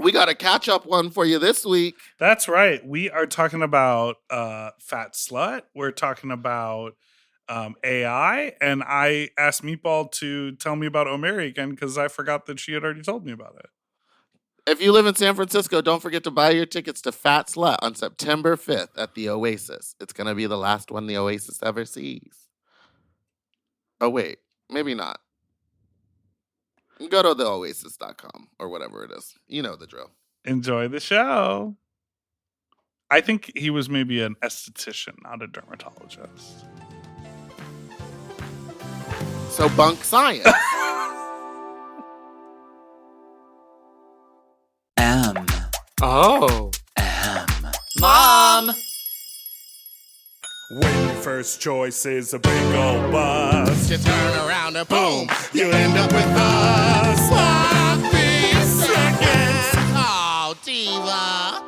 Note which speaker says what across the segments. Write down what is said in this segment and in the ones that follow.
Speaker 1: We got a catch-up one for you this week.
Speaker 2: That's right. We are talking about Fat Slut. We're talking about AI. And I asked Meatball to tell me about Omeri again because I forgot that she had already told me about it.
Speaker 1: If you live in San Francisco, don't forget to buy your tickets to Fat Slut on September 5th at the Oasis. It's going to be the last one the Oasis ever sees. Oh, wait. Maybe not. Go to theoasis.com or whatever it is. You know the drill.
Speaker 2: Enjoy the show. I think he was maybe an esthetician, not a dermatologist.
Speaker 1: So bunk science. Oh.
Speaker 3: Mom!
Speaker 2: When your first choice is a big old bus,
Speaker 1: You turn around and boom, you end up with a sloppy seconds. Oh, diva.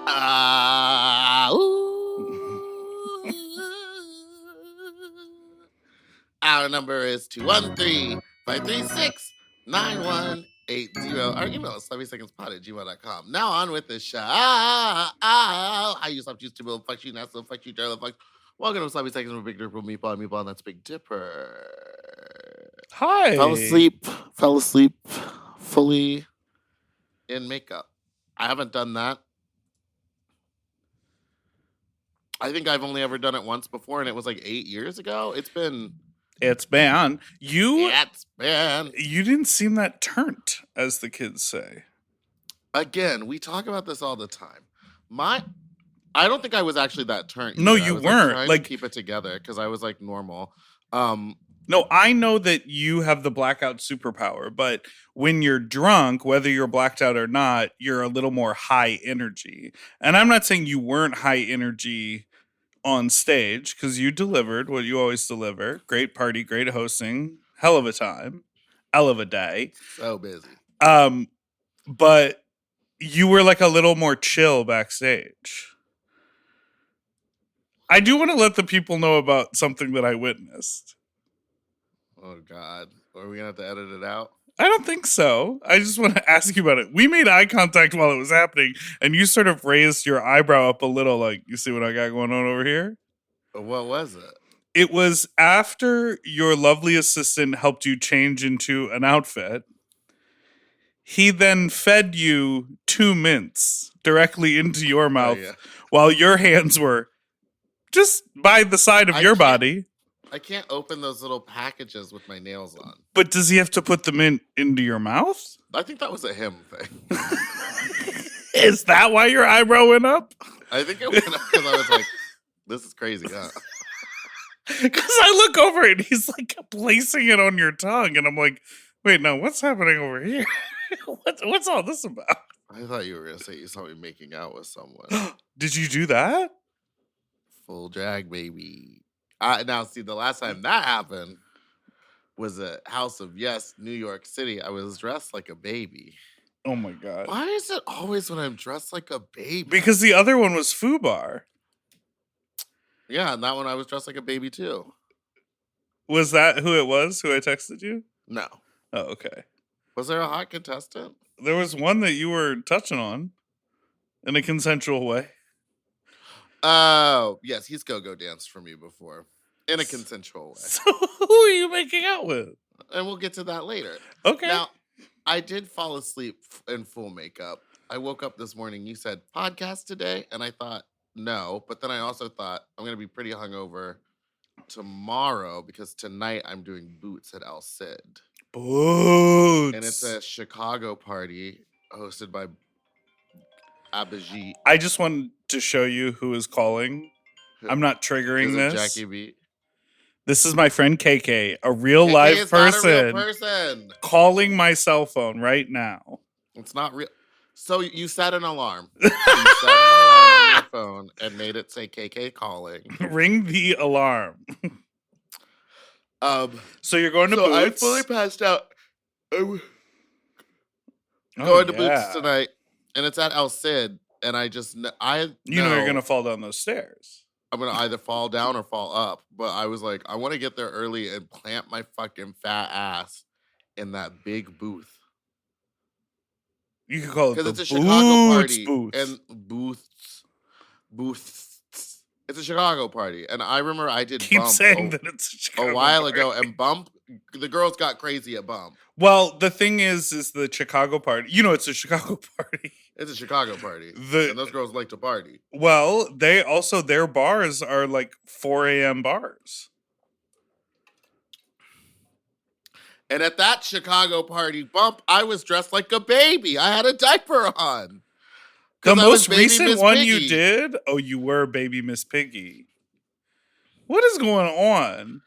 Speaker 1: Our number is 213-536-9180. Our email is sloppysecondspot@gmail.com. Now on with the show. I use up to build fuck you, not so fuck you, darling fuck. Welcome to Sloppy Seconds with Big Dipper, Meatball, and that's Big Dipper.
Speaker 2: Hi.
Speaker 1: Fell asleep fully in makeup. I haven't done that. I think I've only ever done it once before, and it was like 8 years ago. You
Speaker 2: didn't seem that turnt, as the kids say.
Speaker 1: Again, we talk about this all the time. I don't think I was actually that turnt.
Speaker 2: No, you weren't.
Speaker 1: Trying to keep it together because I was like normal.
Speaker 2: No, I know that you have the blackout superpower, but when you're drunk, whether you're blacked out or not, you're a little more high energy. And I'm not saying you weren't high energy on stage, because you delivered what you always deliver. Great party, great hosting, hell of a time, hell of a day.
Speaker 1: So busy.
Speaker 2: But you were like a little more chill backstage. I do want to let the people know about something that I witnessed.
Speaker 1: Oh, God. Are we going to have to edit it out?
Speaker 2: I don't think so. I just want to ask you about it. We made eye contact while it was happening, and you sort of raised your eyebrow up a little, like, you see what I got going on over here?
Speaker 1: What was it?
Speaker 2: It was after your lovely assistant helped you change into an outfit. He then fed you 2 mints directly into your mouth while your hands were just by the side of your body.
Speaker 1: I can't open those little packages with my nails on.
Speaker 2: But does he have to put the mint into your mouth?
Speaker 1: I think that was a him thing.
Speaker 2: Is that why your eyebrow went up?
Speaker 1: I think it went up because I was like, this is crazy, huh?
Speaker 2: Because I look over and he's like placing it on your tongue. And I'm like, wait, no, what's happening over here? What's all this about?
Speaker 1: I thought you were going to say you saw me making out with someone.
Speaker 2: Did you do that?
Speaker 1: Full drag, baby. Now, see, the last time that happened was at House of Yes, New York City. I was dressed like a baby.
Speaker 2: Oh, my God.
Speaker 1: Why is it always when I'm dressed like a baby?
Speaker 2: Because the other one was FUBAR.
Speaker 1: Yeah, and that one I was dressed like a baby, too.
Speaker 2: Was that who it was, who I texted you?
Speaker 1: No.
Speaker 2: Oh, okay.
Speaker 1: Was there a hot contestant?
Speaker 2: There was one that you were touching on in a consensual way.
Speaker 1: Oh, yes, he's go-go danced for me before. In a consensual way.
Speaker 2: So who are you making out with?
Speaker 1: And we'll get to that later.
Speaker 2: Okay.
Speaker 1: Now, I did fall asleep in full makeup. I woke up this morning, you said, podcast today? And I thought, no. But then I also thought, I'm going to be pretty hungover tomorrow because tonight I'm doing Boots at El Cid.
Speaker 2: Boots.
Speaker 1: And it's a Chicago party hosted by Abhijit.
Speaker 2: I just wanted to show you who is calling. I'm not triggering this.
Speaker 1: Jackie B.
Speaker 2: This is my friend KK, a real live person,
Speaker 1: not a real person,
Speaker 2: calling my cell phone right now.
Speaker 1: It's not real. So you set an alarm. You set an alarm on your phone and made it say KK calling.
Speaker 2: Ring the alarm. So you're going to Boots.
Speaker 1: I fully passed out. I'm going to Boots tonight, and it's at El Cid. And I just, you know
Speaker 2: you're going to fall down those stairs.
Speaker 1: I'm going to either fall down or fall up. But I was like, I want to get there early and plant my fucking fat ass in that big booth.
Speaker 2: You could call it
Speaker 1: because
Speaker 2: the
Speaker 1: it's a Chicago party
Speaker 2: boots.
Speaker 1: and booths. It's a Chicago party, and I remember I did
Speaker 2: Keep
Speaker 1: Bump
Speaker 2: saying that it's a Chicago
Speaker 1: a while
Speaker 2: party.
Speaker 1: ago, and Bump, the girls got crazy at Bump.
Speaker 2: Well, the thing is the Chicago party. You know, it's a Chicago party.
Speaker 1: It's a Chicago party,
Speaker 2: The-
Speaker 1: and those girls like to party.
Speaker 2: Well, they also their bars are like 4 a.m. bars.
Speaker 1: And at that Chicago party Bump, I was dressed like a baby. I had a diaper on.
Speaker 2: The
Speaker 1: 'Cause I was
Speaker 2: most
Speaker 1: Baby
Speaker 2: recent
Speaker 1: Miss
Speaker 2: one you
Speaker 1: Piggy.
Speaker 2: did? Oh, you were Baby Miss Piggy. What is going on?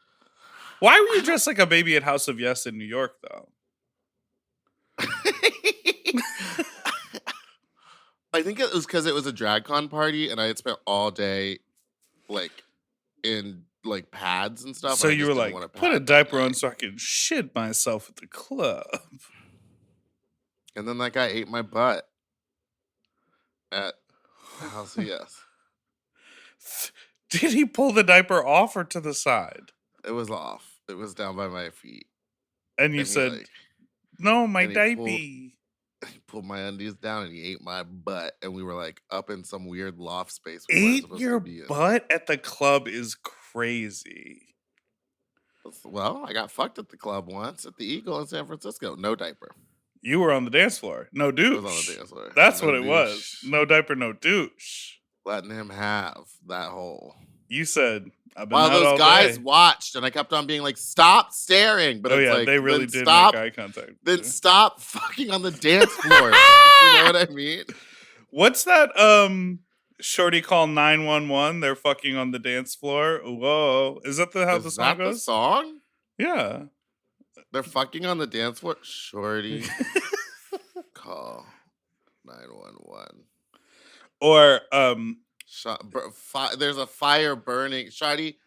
Speaker 2: Why were you dressed like a baby at House of Yes in New York, though?
Speaker 1: I think it was because it was a drag con party, and I had spent all day, like, in like pads and stuff.
Speaker 2: So
Speaker 1: and I
Speaker 2: you
Speaker 1: just
Speaker 2: were
Speaker 1: didn't
Speaker 2: like,
Speaker 1: want to
Speaker 2: put a
Speaker 1: pad that
Speaker 2: diaper on
Speaker 1: night.
Speaker 2: so I can shit myself at the club.
Speaker 1: And then that guy ate my butt at House of Yes.
Speaker 2: Did he pull the diaper off or to the side?
Speaker 1: It was off. It was down by my feet.
Speaker 2: And you
Speaker 1: And he,
Speaker 2: said,
Speaker 1: like,
Speaker 2: no, my
Speaker 1: and he
Speaker 2: diaper.
Speaker 1: he pulled my undies down and he ate my butt, and we were like up in some weird loft space. We weren't
Speaker 2: Ate
Speaker 1: supposed
Speaker 2: your
Speaker 1: to be in.
Speaker 2: butt at the club is crazy.
Speaker 1: Well, I got fucked at the club once at the Eagle in San Francisco. No diaper.
Speaker 2: You were on the dance floor. No
Speaker 1: I
Speaker 2: douche.
Speaker 1: was on the dance floor.
Speaker 2: That's
Speaker 1: No
Speaker 2: what it was.
Speaker 1: douche.
Speaker 2: No diaper, no douche.
Speaker 1: Letting him have that hole.
Speaker 2: You said, I've been
Speaker 1: While
Speaker 2: out all
Speaker 1: those guys
Speaker 2: day.
Speaker 1: watched, and I kept on being like, "Stop staring!" But
Speaker 2: Oh
Speaker 1: it's
Speaker 2: yeah,
Speaker 1: like,
Speaker 2: they really
Speaker 1: then
Speaker 2: did
Speaker 1: stop.
Speaker 2: make eye contact.
Speaker 1: Then stop fucking on the dance floor. You know what I mean?
Speaker 2: What's that? Shorty call 911. They're fucking on the dance floor. Whoa, is that how the
Speaker 1: Is
Speaker 2: song
Speaker 1: that the
Speaker 2: goes?
Speaker 1: song?
Speaker 2: Yeah.
Speaker 1: They're fucking on the dance floor. Shorty, call 911.
Speaker 2: Or
Speaker 1: There's a fire burning. Shorty,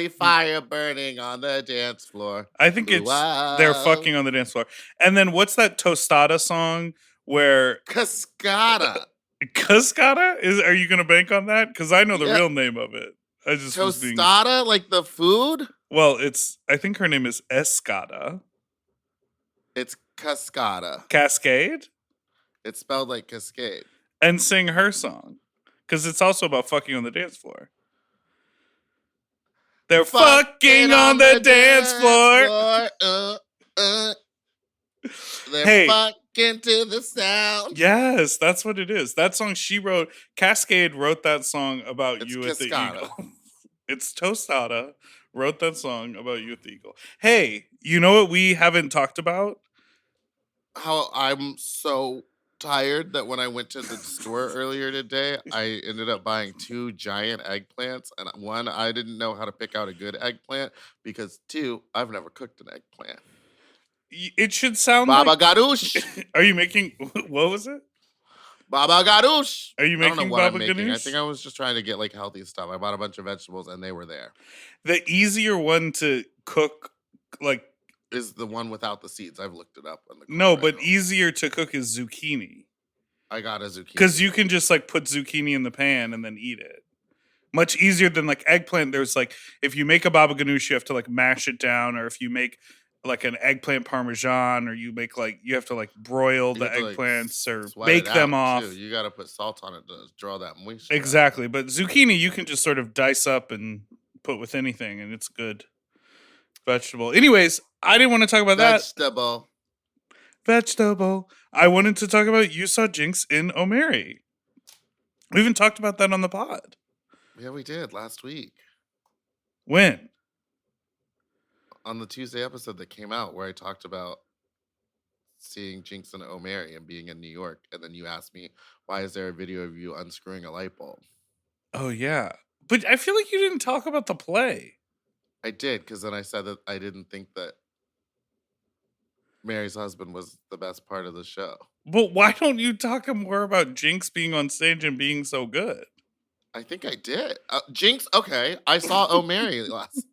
Speaker 1: fire burning on the dance floor.
Speaker 2: I think it's
Speaker 1: Wow.
Speaker 2: they're fucking on the dance floor. And then what's that tostada song where
Speaker 1: Cascada.
Speaker 2: Cascada is? Are you gonna bank on that? Because I know the
Speaker 1: Yeah.
Speaker 2: real name of it. I just was being
Speaker 1: Tostada, like the food?
Speaker 2: well. It's I think her name is Escada
Speaker 1: It's Cascada.
Speaker 2: Cascade,
Speaker 1: It's spelled like Cascade.
Speaker 2: and sing her song because it's also about fucking on the dance floor. They're fucking on the dance floor.
Speaker 1: They're
Speaker 2: Hey.
Speaker 1: fucking to the sound.
Speaker 2: Yes, that's what it is. That song she wrote. Cascade wrote that song about
Speaker 1: It's
Speaker 2: you at the
Speaker 1: Cascada.
Speaker 2: Eagle. It's Tostada wrote that song about you at the Eagle. Hey, you know what we haven't talked about?
Speaker 1: How I'm so tired that when I went to the store earlier today, I ended up buying 2 giant eggplants. And one, I didn't know how to pick out a good eggplant because 2, I've never cooked an eggplant.
Speaker 2: It should sound
Speaker 1: Baba
Speaker 2: like.
Speaker 1: Ganoush.
Speaker 2: Are you making? What was it?
Speaker 1: Baba Ganoush.
Speaker 2: Are you
Speaker 1: I don't know
Speaker 2: making
Speaker 1: what I'm
Speaker 2: baba
Speaker 1: making. I
Speaker 2: ganoush?
Speaker 1: think I was just trying to get like healthy stuff. I bought a bunch of vegetables and they were there.
Speaker 2: The easier one to cook, like
Speaker 1: Is the one without the seeds. I've looked it up. On the
Speaker 2: no,
Speaker 1: right
Speaker 2: but
Speaker 1: now.
Speaker 2: easier to cook is zucchini
Speaker 1: I got a zucchini.
Speaker 2: because you can just like put zucchini in the pan and then eat it. Much easier than like eggplant. There's like if you make a baba ganoush, you have to like mash it down, or if you make like an eggplant parmesan, or you make like you have to like broil
Speaker 1: You
Speaker 2: the
Speaker 1: have to, like,
Speaker 2: eggplants or
Speaker 1: sweat
Speaker 2: bake
Speaker 1: it
Speaker 2: them
Speaker 1: out,
Speaker 2: off.
Speaker 1: too. You got to put salt on it to draw that moisture.
Speaker 2: Exactly, but zucchini you can just sort of dice up and put with anything, and it's good vegetable. Anyways, I didn't want to talk about that. Vegetable. I wanted to talk about you saw Jinkx in O'Mary. We haven't talked about that on the pod.
Speaker 1: Yeah, we did last week
Speaker 2: When?
Speaker 1: on the Tuesday episode that came out where I talked about seeing Jinkx and O'Mary and being in New York, and then you asked me, "Why is there a video of you unscrewing a light bulb?"
Speaker 2: Oh yeah, but I feel like you didn't talk about the play.
Speaker 1: I did, because then I said that I didn't think that Mary's husband was the best part of the show.
Speaker 2: But why don't you talk more about Jinkx being on stage and being so good?
Speaker 1: I think I did. Jinkx, okay. I saw O'Mary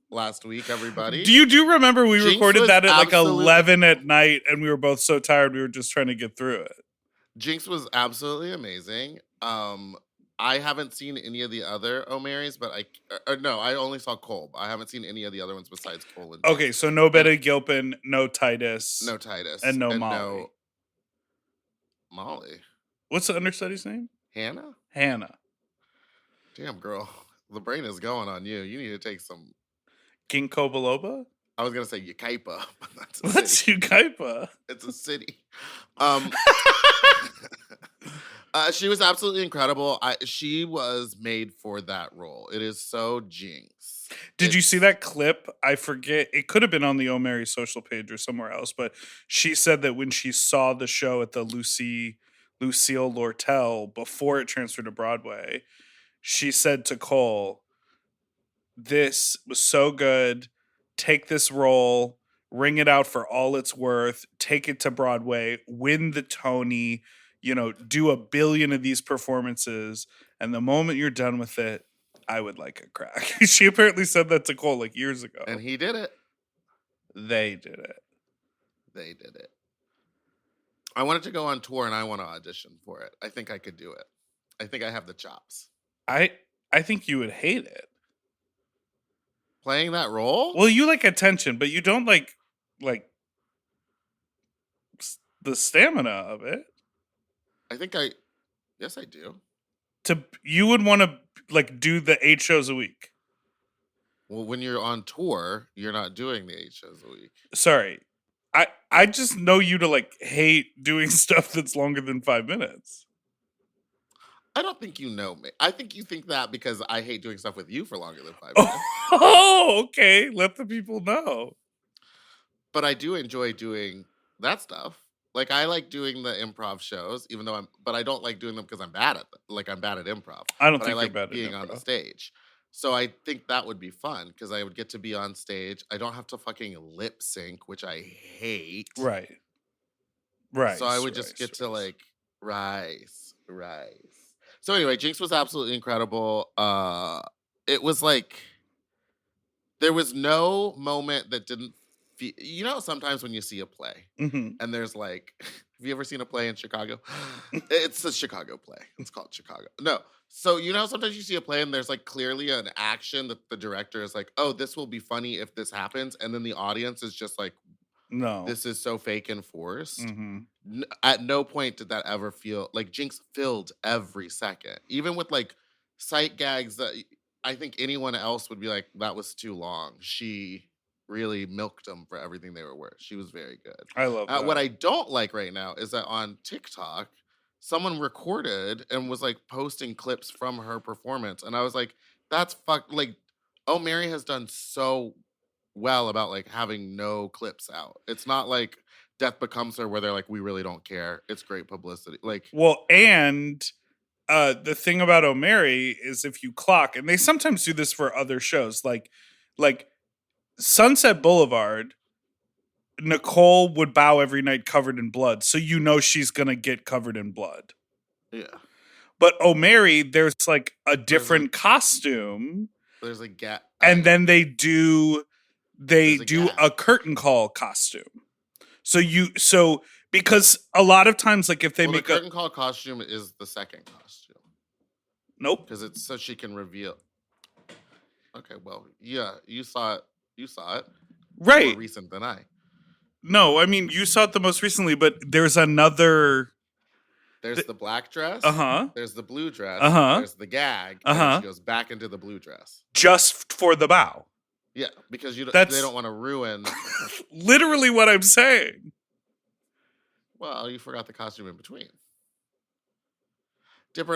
Speaker 1: last week, everybody.
Speaker 2: Do you remember we
Speaker 1: Jinkx
Speaker 2: recorded
Speaker 1: was
Speaker 2: that at like
Speaker 1: absolutely-
Speaker 2: 11 at night and we were both so tired we were just trying to get through it?
Speaker 1: Jinkx was absolutely amazing. I haven't seen any of the other O'Marys, but no, I only saw Kolb. I haven't seen any of the other ones besides Cole and Jinkx.
Speaker 2: Okay, so no Betty Gilpin, no Titus.
Speaker 1: No Titus.
Speaker 2: And no Molly.
Speaker 1: Molly.
Speaker 2: What's the understudy's name?
Speaker 1: Hannah?
Speaker 2: Hannah.
Speaker 1: Damn, girl. The brain is going on you. You need to take some...
Speaker 2: Ginkgo biloba?
Speaker 1: I was going to say Yucaipa, but that's a
Speaker 2: What's
Speaker 1: city.
Speaker 2: Yucaipa?
Speaker 1: It's a city. She was absolutely incredible. She was made for that role. It is so Jinkx.
Speaker 2: Did you see that clip? I forget. It could have been on the Oh Mary social page or somewhere else, but she said that when she saw the show at the Lucille Lortel before it transferred to Broadway, she said to Cole, "This was so good. Take this role, ring it out for all it's worth, take it to Broadway, win the Tony, do 1 billion of these performances. And the moment you're done with it, I would like a crack." She apparently said that to Cole like years ago.
Speaker 1: And he did it.
Speaker 2: They did it.
Speaker 1: They did it. I wanted to go on tour and I want to audition for it. I think I could do it. I think I have the chops.
Speaker 2: I think you would hate it.
Speaker 1: Playing that role?
Speaker 2: Well, you like attention, but you don't like the stamina of it.
Speaker 1: Yes, I do.
Speaker 2: You would want to do the 8 shows a week.
Speaker 1: Well, when you're on tour, you're not doing the 8 shows a week.
Speaker 2: Sorry. I just know you to hate doing stuff that's longer than 5 minutes.
Speaker 1: I don't think you know me. I think you think that because I hate doing stuff with you for longer than 5 minutes.
Speaker 2: Oh, okay. Let the people know.
Speaker 1: But I do enjoy doing that stuff. I like doing the improv shows, but I don't like doing them because I'm bad at them. I'm bad at improv.
Speaker 2: I don't
Speaker 1: but
Speaker 2: think
Speaker 1: I like
Speaker 2: you're bad
Speaker 1: being
Speaker 2: at
Speaker 1: on the
Speaker 2: improv.
Speaker 1: stage. So I think that would be fun because I would get to be on stage. I don't have to fucking lip sync, which I hate.
Speaker 2: Right.
Speaker 1: So I would just get to rise. So anyway, Jinkx was absolutely incredible. It was there was no moment that didn't feel, sometimes when you see a play and there's have you ever seen a play in Chicago? It's a Chicago play. It's called Chicago. No. So, sometimes you see a play and there's clearly an action that the director is oh, this will be funny if this happens. And then the audience is just
Speaker 2: no,
Speaker 1: this is so fake and forced.
Speaker 2: Mm-hmm.
Speaker 1: At no point did that ever feel Jinkx filled every second, even with sight gags that I think anyone else would be that was too long. She really milked them for everything they were worth. She was very good.
Speaker 2: I love that.
Speaker 1: What I don't like right now is that on TikTok, someone recorded and was posting clips from her performance, and I was that's Oh Mary has done so well about having no clips out. It's not Death Becomes Her where they're we really don't care. It's great publicity.
Speaker 2: Well, and the thing about Oh Mary is if you clock, and they sometimes do this for other shows, like Sunset Boulevard, Nicole would bow every night covered in blood, so she's gonna get covered in blood.
Speaker 1: Yeah.
Speaker 2: But Oh Mary, there's a different costume.
Speaker 1: There's a gap.
Speaker 2: And then they do a curtain call costume. So because a lot of times if they make
Speaker 1: the curtain call costume is the second costume.
Speaker 2: Nope.
Speaker 1: Because it's so she can reveal. Okay, well, yeah, you saw it.
Speaker 2: Right.
Speaker 1: More recent than I.
Speaker 2: No, I mean you saw it the most recently, but there's another.
Speaker 1: There's the black dress. There's the blue dress. There's the gag. And then she goes back into the blue dress.
Speaker 2: Just for the bow.
Speaker 1: Yeah, because they don't want to ruin.
Speaker 2: Literally what I'm saying.
Speaker 1: Well, you forgot the costume in between.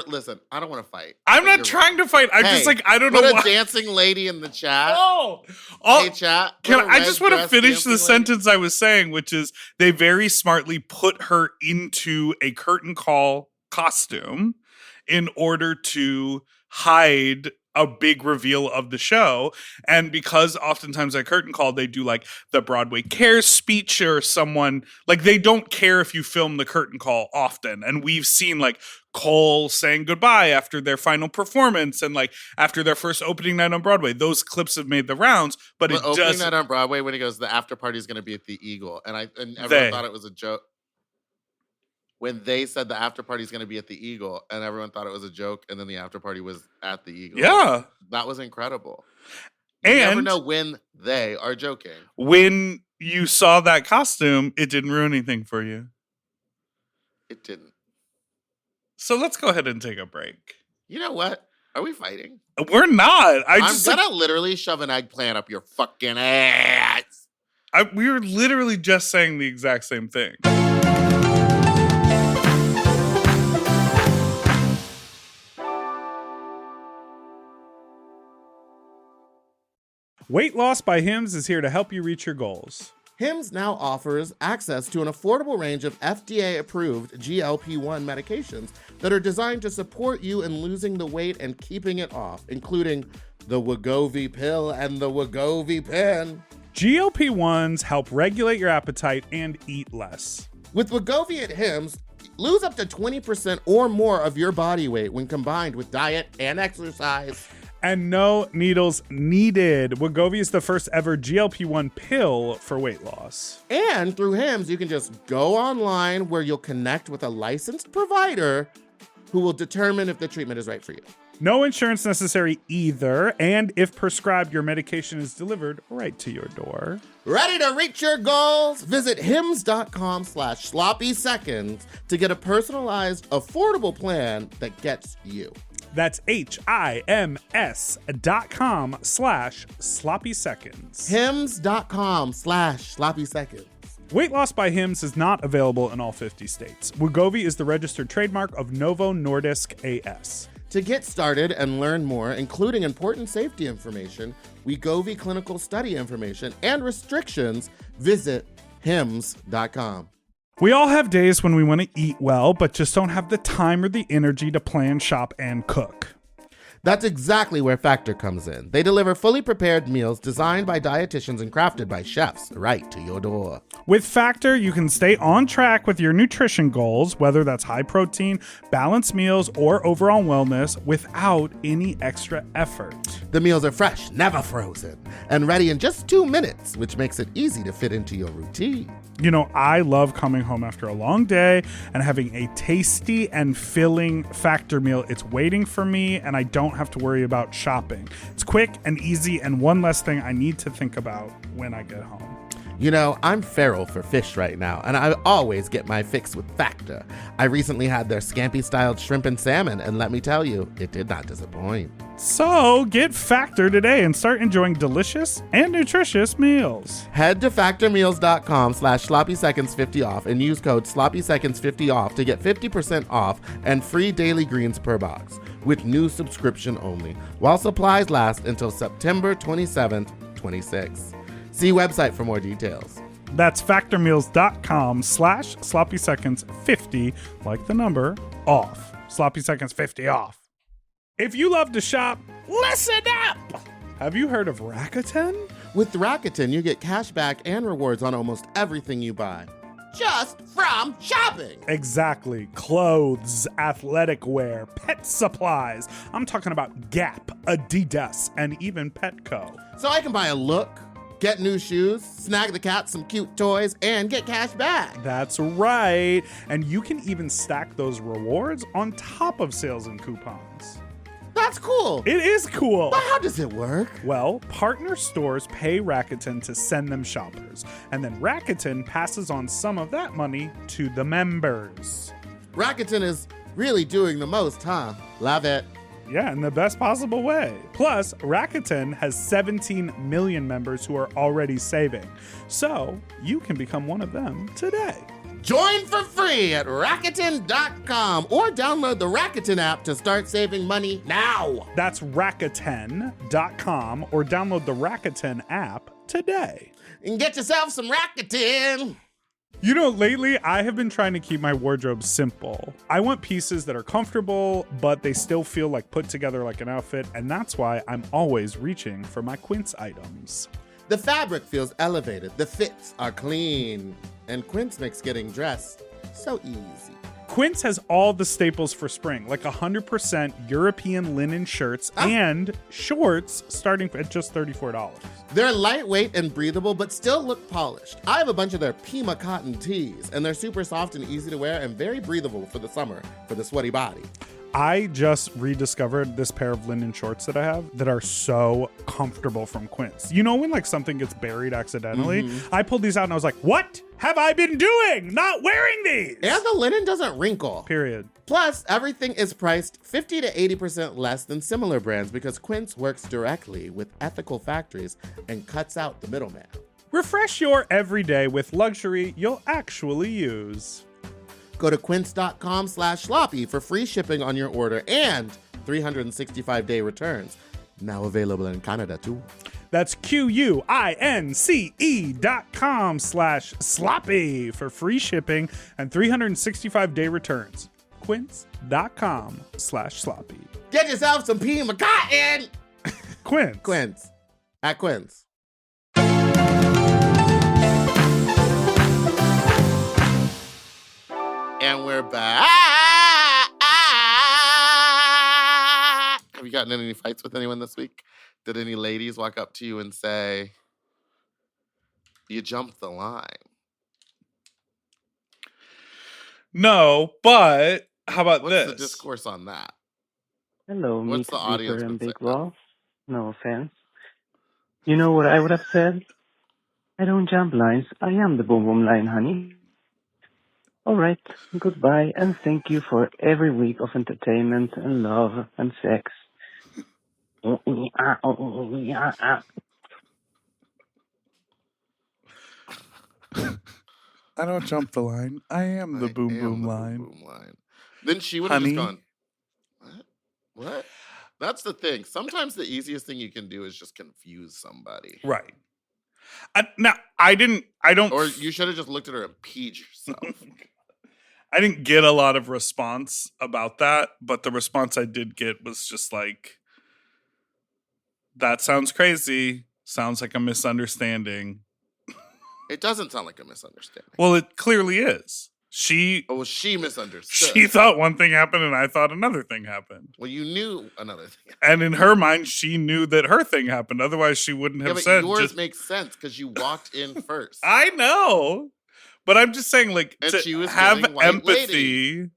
Speaker 1: Listen, I don't want to fight.
Speaker 2: I'm not trying to fight. I'm just I don't know
Speaker 1: why.
Speaker 2: Put
Speaker 1: a dancing lady in the chat.
Speaker 2: Oh.
Speaker 1: Hey, chat.
Speaker 2: I just want to finish the sentence I was saying, which is they very smartly put her into a curtain call costume in order to hide a big reveal of the show. And because oftentimes at curtain call, they do the Broadway Cares speech or someone, they don't care if you film the curtain call often. And we've seen Cole saying goodbye after their final performance and after their first opening night on Broadway. Those clips have made the rounds, but it doesn't.
Speaker 1: Opening night on Broadway when he goes, the after party is going to be at the Eagle. And everyone thought it was a joke. When they said the after party is going to be at the Eagle, and everyone thought it was a joke, and then the after party was at the Eagle.
Speaker 2: Yeah.
Speaker 1: That was incredible.
Speaker 2: You
Speaker 1: never know when they are joking.
Speaker 2: When you saw that costume, it didn't ruin anything for you.
Speaker 1: It didn't.
Speaker 2: So let's go ahead and take a break.
Speaker 1: You know what? Are we fighting?
Speaker 2: We're not.
Speaker 1: I'm gonna literally shove an eggplant up your fucking ass.
Speaker 2: We were literally just saying the exact same thing.
Speaker 4: Weight Loss by Hims is here to help you reach your goals.
Speaker 1: Hims now offers access to an affordable range of FDA-approved GLP-1 medications that are designed to support you in losing the weight and keeping it off, including the Wegovy pill and the Wegovy pen.
Speaker 4: GLP-1s help regulate your appetite and eat less.
Speaker 1: With Wegovy at Hims, lose up to 20% or more of your body weight when combined with diet and exercise.
Speaker 4: And no needles needed. Wegovy is the first ever GLP-1 pill for weight loss.
Speaker 1: And through Hims, you can just go online where you'll connect with a licensed provider who will determine if the treatment is right for you.
Speaker 4: No insurance necessary either. And if prescribed, your medication is delivered right to your door.
Speaker 1: Ready to reach your goals? Visit hims.com/sloppyseconds to get a personalized, affordable plan that gets you.
Speaker 4: That's HIMS.com/sloppyseconds.
Speaker 1: hims.com/sloppyseconds.
Speaker 4: Weight Loss by Hims is not available in all 50 states. Wegovy is the registered trademark of Novo Nordisk AS.
Speaker 1: To get started and learn more, including important safety information, Wegovy clinical study information, and restrictions, visit hims.com.
Speaker 4: We all have days when we want to eat well, but just don't have the time or the energy to plan, shop, and cook.
Speaker 1: That's exactly where Factor comes in. They deliver fully prepared meals designed by dietitians and crafted by chefs right to your door.
Speaker 4: With Factor, you can stay on track with your nutrition goals, whether that's high protein, balanced meals, or overall wellness, without any extra effort.
Speaker 1: The meals are fresh, never frozen, and ready in just 2 minutes, which makes it easy to fit into your routine.
Speaker 4: You know, I love coming home after a long day and having a tasty and filling Factor meal. It's waiting for me, and I don't have to worry about shopping. It's quick and easy, and one less thing I need to think about when I get home.
Speaker 1: You know, I'm feral for fish right now, and I always get my fix with Factor. I recently had their scampi-styled shrimp and salmon, and let me tell you, it did not disappoint.
Speaker 4: So get Factor today and start enjoying delicious and nutritious meals.
Speaker 1: Head to factormeals.com/sloppyseconds50 off and use code sloppyseconds50 off to get 50% off and free daily greens per box with new subscription only, while supplies last until September 27th, 26. See website for more details.
Speaker 4: That's factormeals.com/sloppyseconds50, like the number, off. Sloppy Seconds 50 off. If you love to shop, listen up! Have you heard of Rakuten?
Speaker 1: With Rakuten, you get cash back and rewards on almost everything you buy, just from shopping.
Speaker 4: Exactly. Clothes, athletic wear, pet supplies. I'm talking about Gap, Adidas, and even Petco.
Speaker 1: So I can buy a look, get new shoes, snag the cat some cute toys, and get cash back.
Speaker 4: That's right. And you can even stack those rewards on top of sales and coupons.
Speaker 1: That's cool.
Speaker 4: It is cool.
Speaker 1: But how does it work?
Speaker 4: Well, partner stores pay Rakuten to send them shoppers, and then Rakuten passes on some of that money to the members.
Speaker 1: Rakuten is really doing the most, huh? Love it.
Speaker 4: Yeah, in the best possible way. Plus, Rakuten has 17 million members who are already saving. So, you can become one of them today.
Speaker 1: Join for free at Rakuten.com or download the Rakuten app to start saving money now.
Speaker 4: That's Rakuten.com or download the Rakuten app today.
Speaker 1: And get yourself some Rakuten.
Speaker 4: You know, lately I have been trying to keep my wardrobe simple. I want pieces that are comfortable, but they still feel like put together like an outfit, and that's why I'm always reaching for my Quince items.
Speaker 1: The fabric feels elevated, the fits are clean, and Quince makes getting dressed so easy.
Speaker 4: Quince has all the staples for spring, like 100% European linen shirts and shorts starting at just $34.
Speaker 1: They're lightweight and breathable, but still look polished. I have a bunch of their Pima cotton tees, and they're super soft and easy to wear and very breathable for the summer for the sweaty body.
Speaker 4: I just rediscovered this pair of linen shorts that I have that are so comfortable from Quince. You know when like something gets buried accidentally? I pulled these out and I was like, what have I been doing? Not wearing these!
Speaker 1: And the linen doesn't wrinkle.
Speaker 4: Period.
Speaker 1: Plus, everything is priced 50 to 80% less than similar brands because Quince works directly with ethical factories and cuts out the middleman.
Speaker 4: Refresh your everyday with luxury you'll actually use.
Speaker 1: Go to quince.com/sloppy for free shipping on your order and 365-day returns. Now available in Canada, too.
Speaker 4: That's QUINCE.com/sloppy for free shipping and 365-day returns. Quince.com/sloppy.
Speaker 1: Get yourself some Pima cotton!
Speaker 4: Quince.
Speaker 1: Quince. At Quince. And we're back. Have you gotten in any fights with anyone this week? Did any ladies walk up to you and say, you jumped the line?
Speaker 2: No, but how about
Speaker 1: What's
Speaker 2: this?
Speaker 1: the discourse on that?
Speaker 5: Hello,
Speaker 1: What's the
Speaker 5: Meat
Speaker 1: audience
Speaker 5: Beaker and
Speaker 1: been
Speaker 5: Big
Speaker 1: saying?
Speaker 5: Rolls. No offense. You know what I would have said? I don't jump lines. I am the boom boom line, honey. All right, goodbye, and thank you for every week of entertainment and love and sex.
Speaker 2: I don't jump the line. I am the boom boom line.
Speaker 1: Boom line. Then she would have just
Speaker 2: Honey?
Speaker 1: gone, what? What? That's the thing. Sometimes the easiest thing you can do is just confuse somebody.
Speaker 2: Right. Now, I don't.
Speaker 1: Or you should have just looked at her and peed yourself.
Speaker 2: I didn't get a lot of response about that, but the response I did get was just like, that sounds crazy. Sounds like a misunderstanding.
Speaker 1: It doesn't sound like a misunderstanding.
Speaker 2: Well, it clearly is. She
Speaker 1: misunderstood.
Speaker 2: She thought one thing happened and I thought another thing happened.
Speaker 1: Well, you knew another thing.
Speaker 2: And in her mind, she knew that her thing happened. Otherwise, she wouldn't have
Speaker 1: Yeah, but
Speaker 2: said.
Speaker 1: yours makes sense because you walked in first.
Speaker 2: I know. But I'm just saying, like,
Speaker 1: And she
Speaker 2: to
Speaker 1: was
Speaker 2: have
Speaker 1: feeling white
Speaker 2: empathy,
Speaker 1: lady.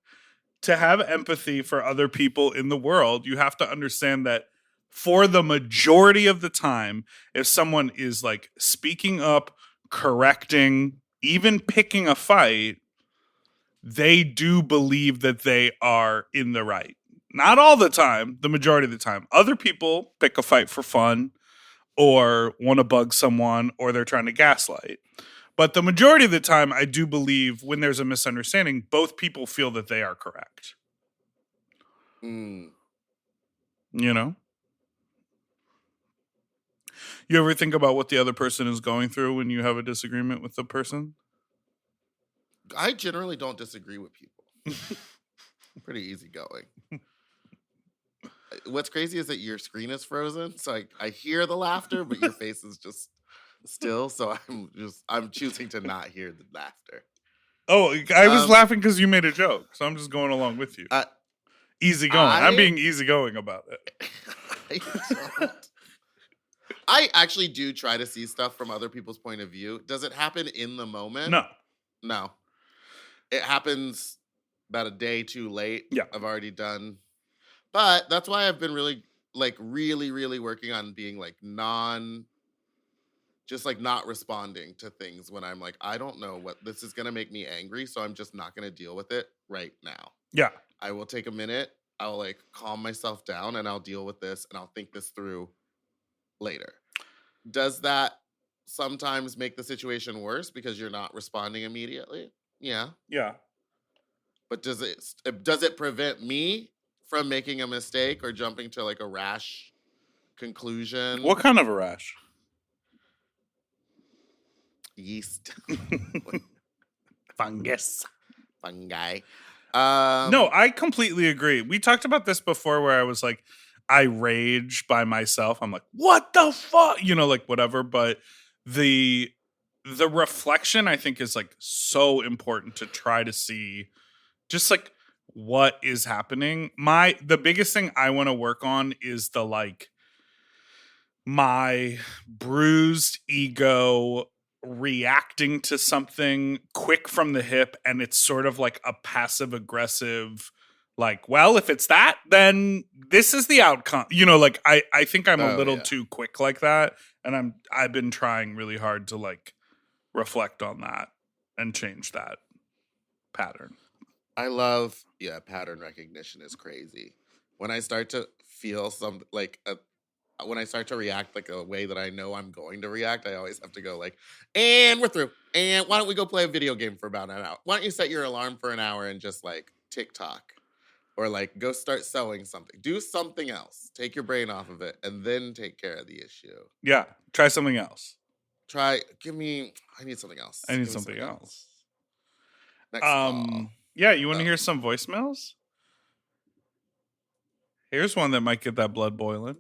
Speaker 2: to have empathy for other people in the world, you have to understand that for the majority of the time, if someone is like speaking up, correcting, even picking a fight, they do believe that they are in the right. Not all the time, the majority of the time. Other people pick a fight for fun or want to bug someone or they're trying to gaslight. But the majority of the time, I do believe when there's a misunderstanding, both people feel that they are correct.
Speaker 1: Mm.
Speaker 2: You know? You ever think about what the other person is going through when you have a disagreement with the person?
Speaker 1: I generally don't disagree with people. I'm pretty easygoing. What's crazy is that your screen is frozen, so I hear the laughter, but your face is just still. So I'm choosing to not hear the laughter.
Speaker 2: Oh, I was laughing because you made a joke, so I'm just going along with you. Easygoing. I'm being easygoing about it.
Speaker 1: I actually do try to see stuff from other people's point of view. Does it happen in the moment? No. It happens about a day too late.
Speaker 2: Yeah.
Speaker 1: I've already done. But that's why I've been really working on being like not responding to things when I'm like, I don't know what this is going to make me angry. So I'm just not going to deal with it right now.
Speaker 2: Yeah.
Speaker 1: I will take a minute. I'll like calm myself down and I'll deal with this and I'll think this through later. Does that sometimes make the situation worse because you're not responding immediately? Yeah.
Speaker 2: Yeah.
Speaker 1: But does it prevent me from making a mistake or jumping to like a rash conclusion?
Speaker 2: What kind of a rash?
Speaker 1: Yeast.
Speaker 2: Fungus.
Speaker 1: Fungi.
Speaker 2: No, I completely agree. We talked about this before where I was like, I rage by myself. I'm like, what the fuck? You know, like whatever. But the reflection I think is like so important to try to see just like what is happening. The biggest thing I want to work on is the like my bruised ego reacting to something quick from the hip, and it's sort of like a passive aggressive like, well, if it's that, then this is the outcome. You know, like I think I'm a little too quick like that, and I've been trying really hard to like reflect on that and change that pattern.
Speaker 1: I love, pattern recognition is crazy. When I start to feel when I start to react like a way that I know I'm going to react, I always have to go like, and we're through. And why don't we go play a video game for about an hour? Why don't you set your alarm for an hour and just like TikTok? Or like go start sewing something. Do something else. Take your brain off of it and then take care of the issue.
Speaker 2: Yeah. Try something else.
Speaker 1: I need something else.
Speaker 2: I need something else.
Speaker 1: Next call.
Speaker 2: Yeah, you want to hear some voicemails? Here's one that might get that blood boiling.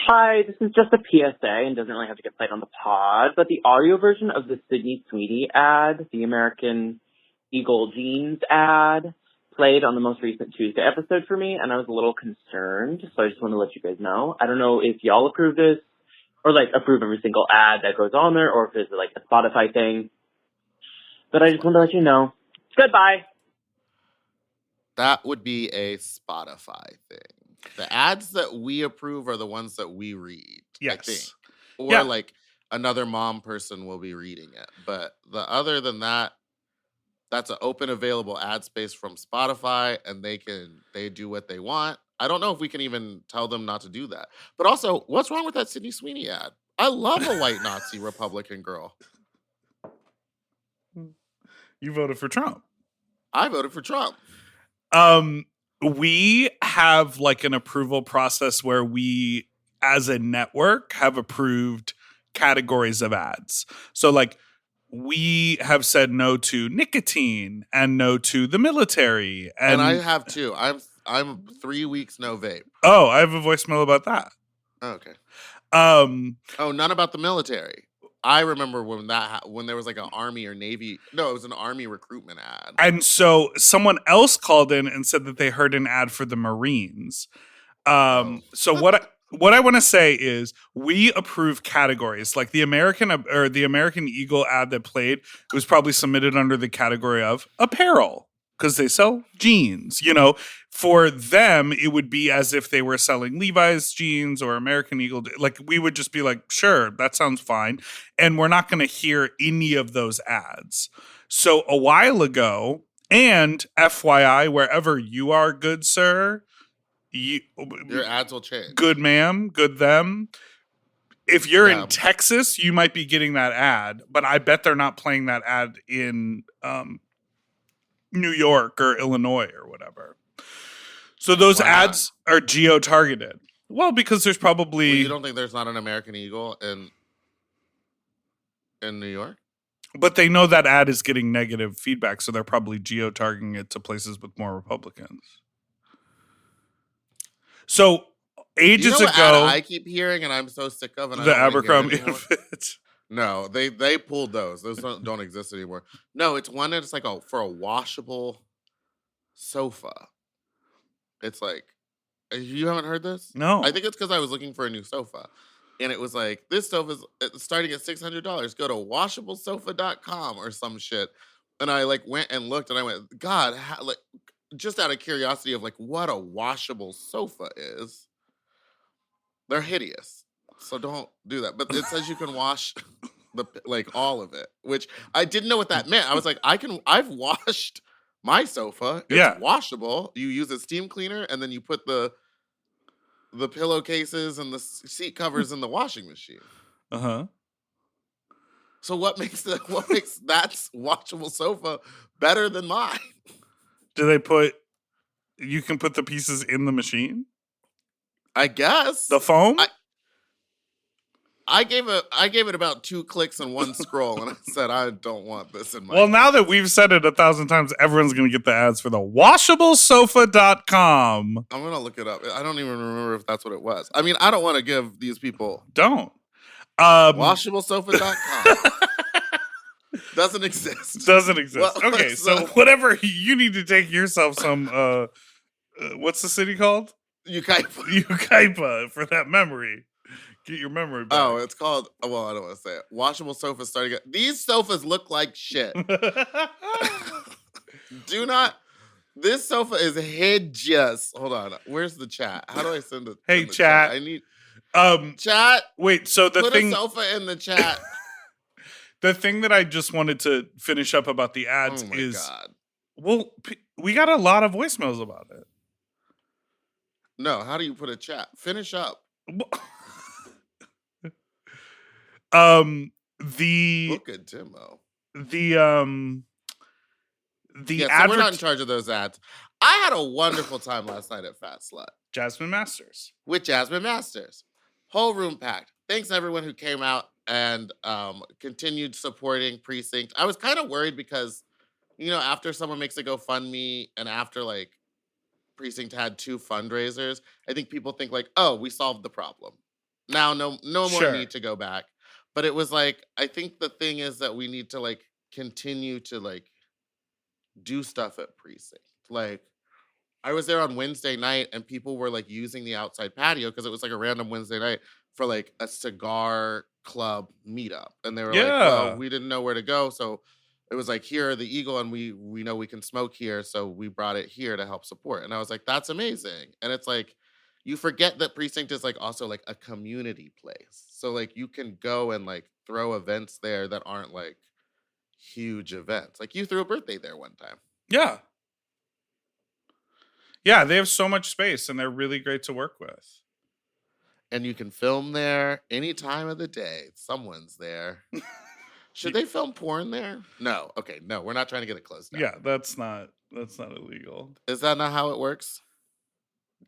Speaker 6: Hi, this is just a PSA and doesn't really have to get played on the pod, but the audio version of the Sydney Sweeney ad, the American Eagle jeans ad, played on the most recent Tuesday episode for me, and I was a little concerned, so I just want to let you guys know. I don't know if y'all approve this, or like approve every single ad that goes on there, or if it's like a Spotify thing, but I just want to let you know. Goodbye!
Speaker 1: That would be a Spotify thing. The ads that we approve are the ones that we read.
Speaker 2: Yes.
Speaker 1: I think. Or like another mom person will be reading it. But other than that, that's an open available ad space from Spotify, and they do what they want. I don't know if we can even tell them not to do that. But also, what's wrong with that Sydney Sweeney ad? I love a white Nazi Republican girl.
Speaker 2: You voted for Trump.
Speaker 1: I voted for Trump.
Speaker 2: We have like an approval process where we, as a network, have approved categories of ads. So like we have said no to nicotine and no to the military. And
Speaker 1: I have too. I'm 3 weeks no vape.
Speaker 2: Oh, I have a voicemail about that.
Speaker 1: Okay.
Speaker 2: Oh,
Speaker 1: none about the military. I remember when when there was like an Army or Navy. No, it was an Army recruitment ad.
Speaker 2: And so someone else called in and said that they heard an ad for the Marines. So what I want to say is we approve categories. Like the American Eagle ad that played was probably submitted under the category of apparel because they sell jeans. You know, for them it would be as if they were selling Levi's jeans or American Eagle. Like we would just be like, sure, that sounds fine, and we're not going to hear any of those ads. So a while ago, and FYI, wherever you are, good sir.
Speaker 1: Your ads will change.
Speaker 2: Good ma'am, good them. If you're in Texas, you might be getting that ad, but I bet they're not playing that ad in New York or Illinois or whatever. So those ads are geo-targeted. Well, because there's probably...
Speaker 1: you don't think there's not an American Eagle in New York?
Speaker 2: But they know that ad is getting negative feedback, so they're probably geo-targeting it to places with more Republicans. So ages ago,
Speaker 1: ad I keep hearing, and I'm so sick of, and
Speaker 2: the Abercrombie outfit.
Speaker 1: No, they pulled those. Those don't exist anymore. No, it's one that's like for a washable sofa. It's like, you haven't heard this?
Speaker 2: No,
Speaker 1: I think it's because I was looking for a new sofa, and it was like, this sofa is starting at $600. Go to washablesofa.com or some shit. And I like went and looked, and I went, God, just out of curiosity of like what a washable sofa is. They're hideous. So don't do that. But it says you can wash all of it, which I didn't know what that meant. I was like, I've washed my sofa. It's washable. You use a steam cleaner and then you put the pillowcases and the seat covers in the washing machine.
Speaker 2: Uh-huh.
Speaker 1: So what makes that washable sofa better than mine?
Speaker 2: Do you can put the pieces in the machine?
Speaker 1: I guess.
Speaker 2: The foam?
Speaker 1: I gave it about 2 clicks and 1 scroll, and I said, I don't want this in my...
Speaker 2: Well, now that we've said it 1,000 times, everyone's going to get the ads for the washablesofa.com.
Speaker 1: I'm going to look it up. I don't even remember if that's what it was. I mean, I don't want to give these people...
Speaker 2: Don't.
Speaker 1: Washablesofa.com. Doesn't exist.
Speaker 2: Doesn't exist.
Speaker 1: Well,
Speaker 2: okay, so whatever, you need to take yourself some, what's the city called?
Speaker 1: Yucaipa.
Speaker 2: Yucaipa for that memory. Get your memory back.
Speaker 1: Oh, it's called, well, I don't want to say it. Washable sofas starting at... These sofas look like shit. Do not This sofa is hideous. Hold on. Where's the chat? How do I send it?
Speaker 2: Hey,
Speaker 1: in the
Speaker 2: chat.
Speaker 1: I need
Speaker 2: Um,
Speaker 1: chat.
Speaker 2: wait. So the
Speaker 1: Put
Speaker 2: thing,
Speaker 1: a sofa in the chat.
Speaker 2: the thing that I just wanted to finish up about the ads
Speaker 1: Oh my
Speaker 2: is,
Speaker 1: god.
Speaker 2: well, we got a lot of voicemails about it.
Speaker 1: No, how do you put a chat? Finish up.
Speaker 2: The
Speaker 1: Look at Timo.
Speaker 2: the
Speaker 1: Yeah, so we're not in charge of those ads. I had a wonderful time last night at Fat Slut
Speaker 2: Jasmine Masters.
Speaker 1: with Jasmine Masters. Whole room packed. Thanks everyone who came out and continued supporting Precinct. I was kind of worried because, after someone makes a GoFundMe and after like Precinct had 2 fundraisers, I think people think like, oh, we solved the problem. Now no more
Speaker 2: Sure.
Speaker 1: need to go back. But it was like, I think the thing is that we need to like continue to like do stuff at Precinct. Like, I was there on Wednesday night and people were like using the outside patio because it was like a random Wednesday night for like a cigar club meetup. And they were like, well,
Speaker 2: Yeah.
Speaker 1: we didn't know where to go. So it was like, here are the Eagle and we know we can smoke here. So we brought it here to help support. And I was like, that's amazing. And it's like, you forget that Precinct is like also like a community place. So like you can go and like throw events there that aren't like huge events. Like you threw a birthday there one time.
Speaker 2: Yeah. Yeah, they have so much space and they're really great to work with.
Speaker 1: And you can film there any time of the day. Someone's there. Should they film porn there? No. Okay, no, we're not trying to get it closed down.
Speaker 2: Yeah, that's not illegal.
Speaker 1: Is that not how it works?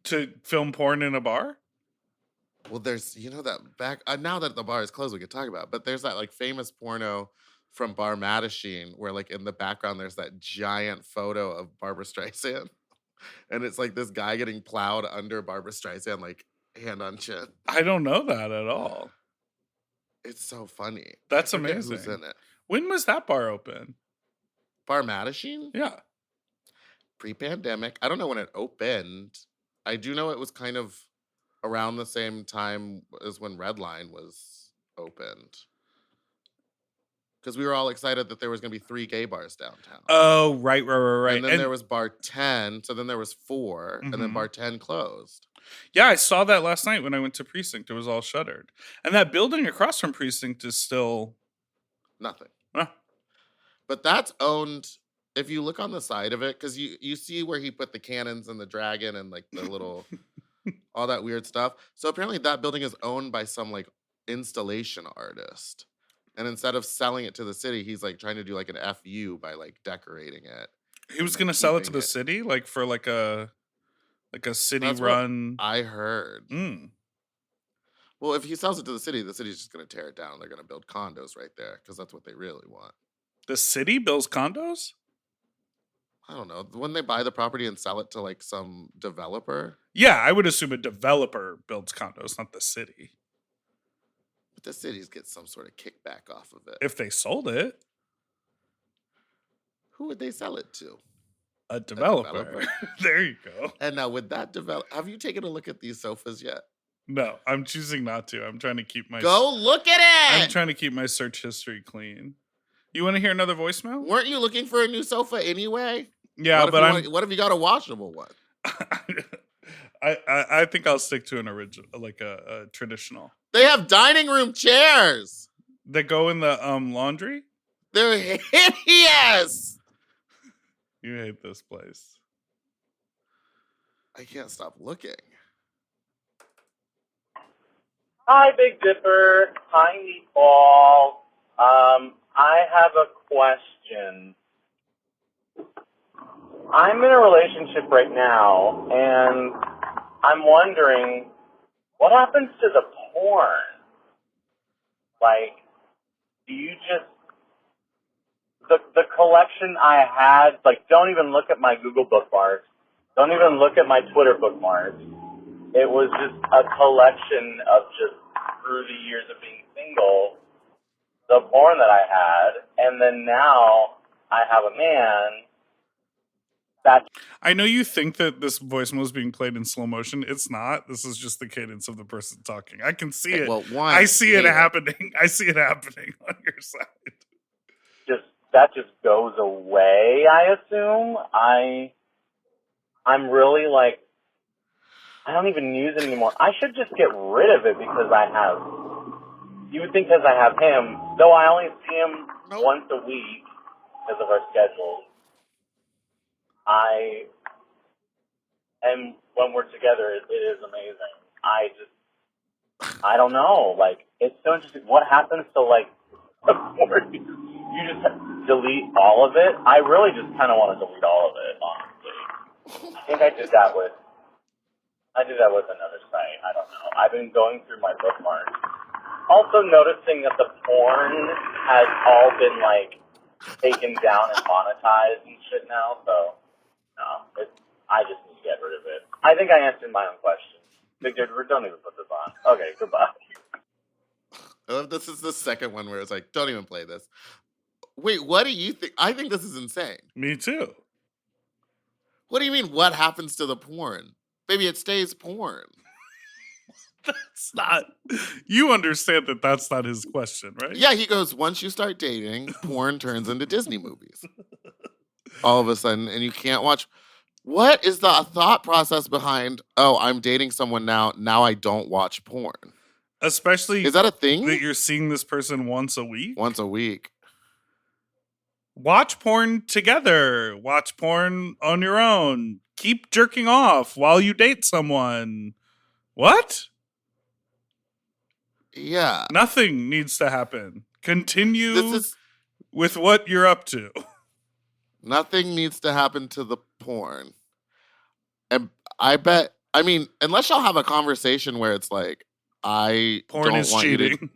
Speaker 2: To film porn in a bar?
Speaker 1: Well, there's, that back, now that the bar is closed, we could talk about it, but there's that like famous porno from Bar Madasheen where like in the background there's that giant photo of Barbra Streisand. And it's like this guy getting plowed under Barbra Streisand, like hand on chin.
Speaker 2: I don't know that at all.
Speaker 1: It's so funny.
Speaker 2: That's
Speaker 1: I forget
Speaker 2: amazing.
Speaker 1: Who's in it?
Speaker 2: When was that bar open?
Speaker 1: Bar Madasheen?
Speaker 2: Yeah.
Speaker 1: Pre-pandemic. I don't know when it opened. I do know it was kind of around the same time as when Redline was opened. Because we were all excited that there was going to be 3 gay bars downtown.
Speaker 2: Oh, right.
Speaker 1: And then there was Bar 10. So then there was 4. And then Bar 10 closed.
Speaker 2: Yeah, I saw that last night when I went to Precinct. It was all shuttered. And that building across from Precinct is still...
Speaker 1: Nothing.
Speaker 2: Huh.
Speaker 1: But that's owned... If you look on the side of it, because you see where he put the cannons and the dragon and like the little... all that weird stuff. So apparently that building is owned by some like installation artist. And instead of selling it to the city, he's like trying to do like an FU by like decorating it.
Speaker 2: He was going to sell it to the city, like for like a city run.
Speaker 1: I heard.
Speaker 2: Mm.
Speaker 1: Well, if he sells it to the city's just going to tear it down. They're going to build condos right there because that's what they really want.
Speaker 2: The city builds condos?
Speaker 1: I don't know. When they buy the property and sell it to like some developer.
Speaker 2: Yeah, I would assume a developer builds condos, not the city.
Speaker 1: But the cities get some sort of kickback off of it.
Speaker 2: If they sold it.
Speaker 1: Who would they sell it to?
Speaker 2: A developer. There you go.
Speaker 1: And now with that have you taken a look at these sofas yet?
Speaker 2: No, I'm choosing not to. I'm trying to keep my...
Speaker 1: Go look at it!
Speaker 2: I'm trying to keep my search history clean. You want to hear another voicemail?
Speaker 1: Weren't you looking for a new sofa anyway?
Speaker 2: Yeah,
Speaker 1: what if you got a washable one?
Speaker 2: I think I'll stick to an original, like a traditional.
Speaker 1: They have dining room chairs.
Speaker 2: That go in the laundry?
Speaker 1: They're hideous.
Speaker 2: You hate this place.
Speaker 1: I can't stop looking.
Speaker 7: Hi, Big Dipper. Hi, Meatball. I have a question. I'm in a relationship right now, and I'm wondering, what happens to the porn? Like, do you just... The collection I had, like, don't even look at my Google bookmarks. Don't even look at my Twitter bookmarks. It was just a collection of just, through the years of being single, the porn that I had, and then now I have a man that...
Speaker 2: I know you think that this voicemail is being played in slow motion. It's not. This is just the cadence of the person talking. I can see it.
Speaker 1: Well,
Speaker 2: I see it happening. I see it happening on your side.
Speaker 7: That just goes away, I assume. I'm really like, I don't even use it anymore. I should just get rid of it because you would think because I have him, though I only see him once a week because of our schedules. And when we're together, it is amazing. I don't know. Like, it's so interesting. What happens to, like, before you just delete all of it? I really just kind of want to delete all of it, honestly. I think I did that with another site. I don't know. I've been going through my bookmarks. Also noticing that the porn has all been, like, taken down and monetized and shit now, so, no. I just need to get rid of it. I think I answered my own question. Victor, don't even put this on. Okay, goodbye.
Speaker 1: I love this is the second one where it's like, don't even play this. Wait, what do you think? I think this is insane.
Speaker 2: Me too.
Speaker 1: What do you mean, what happens to the porn? Baby, it stays porn.
Speaker 2: That's not. You understand that that's not his question, right?
Speaker 1: Yeah, he goes, once you start dating, porn turns into Disney movies. All of a sudden, and you can't watch. What is the thought process behind, oh, I'm dating someone now I don't watch porn?
Speaker 2: Especially,
Speaker 1: is that a thing?
Speaker 2: That you're seeing this person once a week?
Speaker 1: Once a week.
Speaker 2: Watch porn together. Watch porn on your own. Keep jerking off while you date someone. What?
Speaker 1: Yeah.
Speaker 2: Nothing needs to happen. Continue with what you're up to.
Speaker 1: Nothing needs to happen to the porn. And I bet, I mean, unless y'all have a conversation where it's like,
Speaker 2: porn
Speaker 1: don't
Speaker 2: is
Speaker 1: want
Speaker 2: cheating.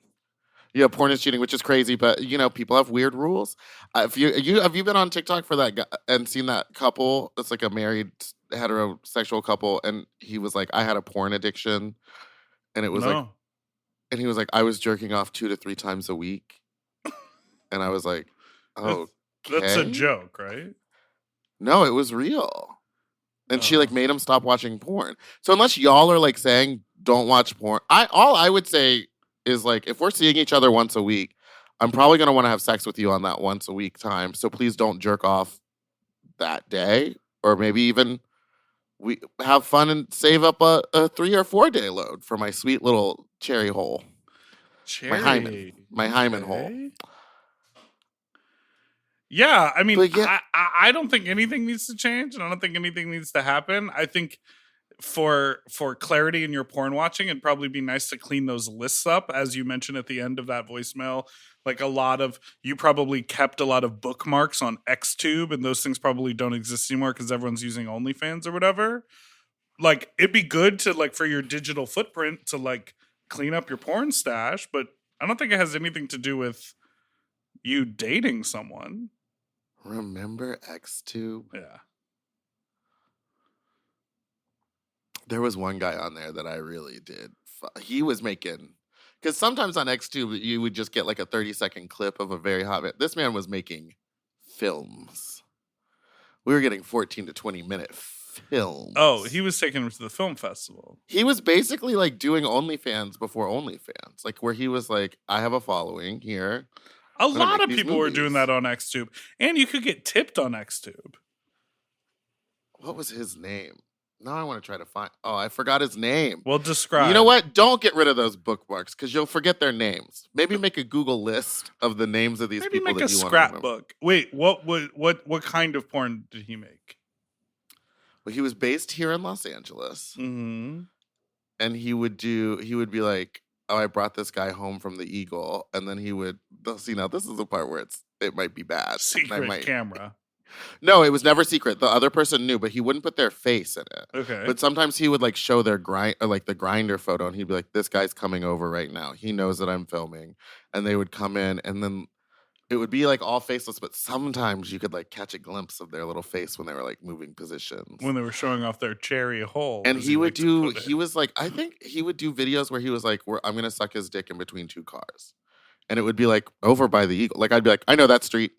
Speaker 1: Yeah, porn is cheating, which is crazy, but you know, people have weird rules. Have you been on TikTok for that guy and seen that couple? It's like a married heterosexual couple, and he was like, I had a porn addiction, and it was like, and he was like, I was jerking off 2 to 3 times a week, and I was like, oh,
Speaker 2: that's a joke, right?
Speaker 1: No, it was real. And she like made him stop watching porn. So unless y'all are like saying don't watch porn, all I would say is like if we're seeing each other once a week, I'm probably gonna want to have sex with you on that once a week time. So please don't jerk off that day, or maybe even we have fun and save up a 3 or 4 day load for my sweet little cherry hole, my hymen hole.
Speaker 2: Yeah, I mean, I don't think anything needs to change, and I don't think anything needs to happen. I think for clarity in your porn watching, it'd probably be nice to clean those lists up, as you mentioned at the end of that voicemail. Like you probably kept a lot of bookmarks on XTube, and those things probably don't exist anymore because everyone's using OnlyFans or whatever. Like, it'd be good to like for your digital footprint to like clean up your porn stash, but I don't think it has anything to do with you dating someone.
Speaker 1: Remember XTube?
Speaker 2: Yeah.
Speaker 1: There was one guy on there that I really did. He was making, because sometimes on XTube you would just get like a 30-second clip of a very hot man. This man was making films. We were getting 14 to 20 minute films.
Speaker 2: Oh, he was taking him to the film festival.
Speaker 1: He was basically like doing OnlyFans before OnlyFans, like where he was like, I have a following here.
Speaker 2: A lot of people were doing that on XTube, and you could get tipped on XTube.
Speaker 1: What was his name? Now I want to try to find. Oh, I forgot his name.
Speaker 2: Well, describe.
Speaker 1: You know what? Don't get rid of those bookmarks because you'll forget their names. Maybe make a Google list of the names of these people.
Speaker 2: Maybe make
Speaker 1: that
Speaker 2: a
Speaker 1: you
Speaker 2: scrapbook. Wait, what kind of porn did he make?
Speaker 1: Well, he was based here in Los Angeles,
Speaker 2: mm-hmm.
Speaker 1: and he would be like, oh, I brought this guy home from the Eagle, and then he would. See, now this is the part where it might be bad.
Speaker 2: Secret camera.
Speaker 1: No, it was never secret. The other person knew, but he wouldn't put their face in it.
Speaker 2: Okay.
Speaker 1: But sometimes he would like show their the grinder photo, and he'd be like, "This guy's coming over right now. He knows that I'm filming." And they would come in, and then it would be like all faceless, but sometimes you could like catch a glimpse of their little face when they were like moving positions.
Speaker 2: When they were showing off their cherry hole.
Speaker 1: And he would do. He was like, I think he would do videos where he was like, "I'm gonna suck his dick in between 2 cars," and it would be like over by the Eagle. Like I'd be like, I know that street.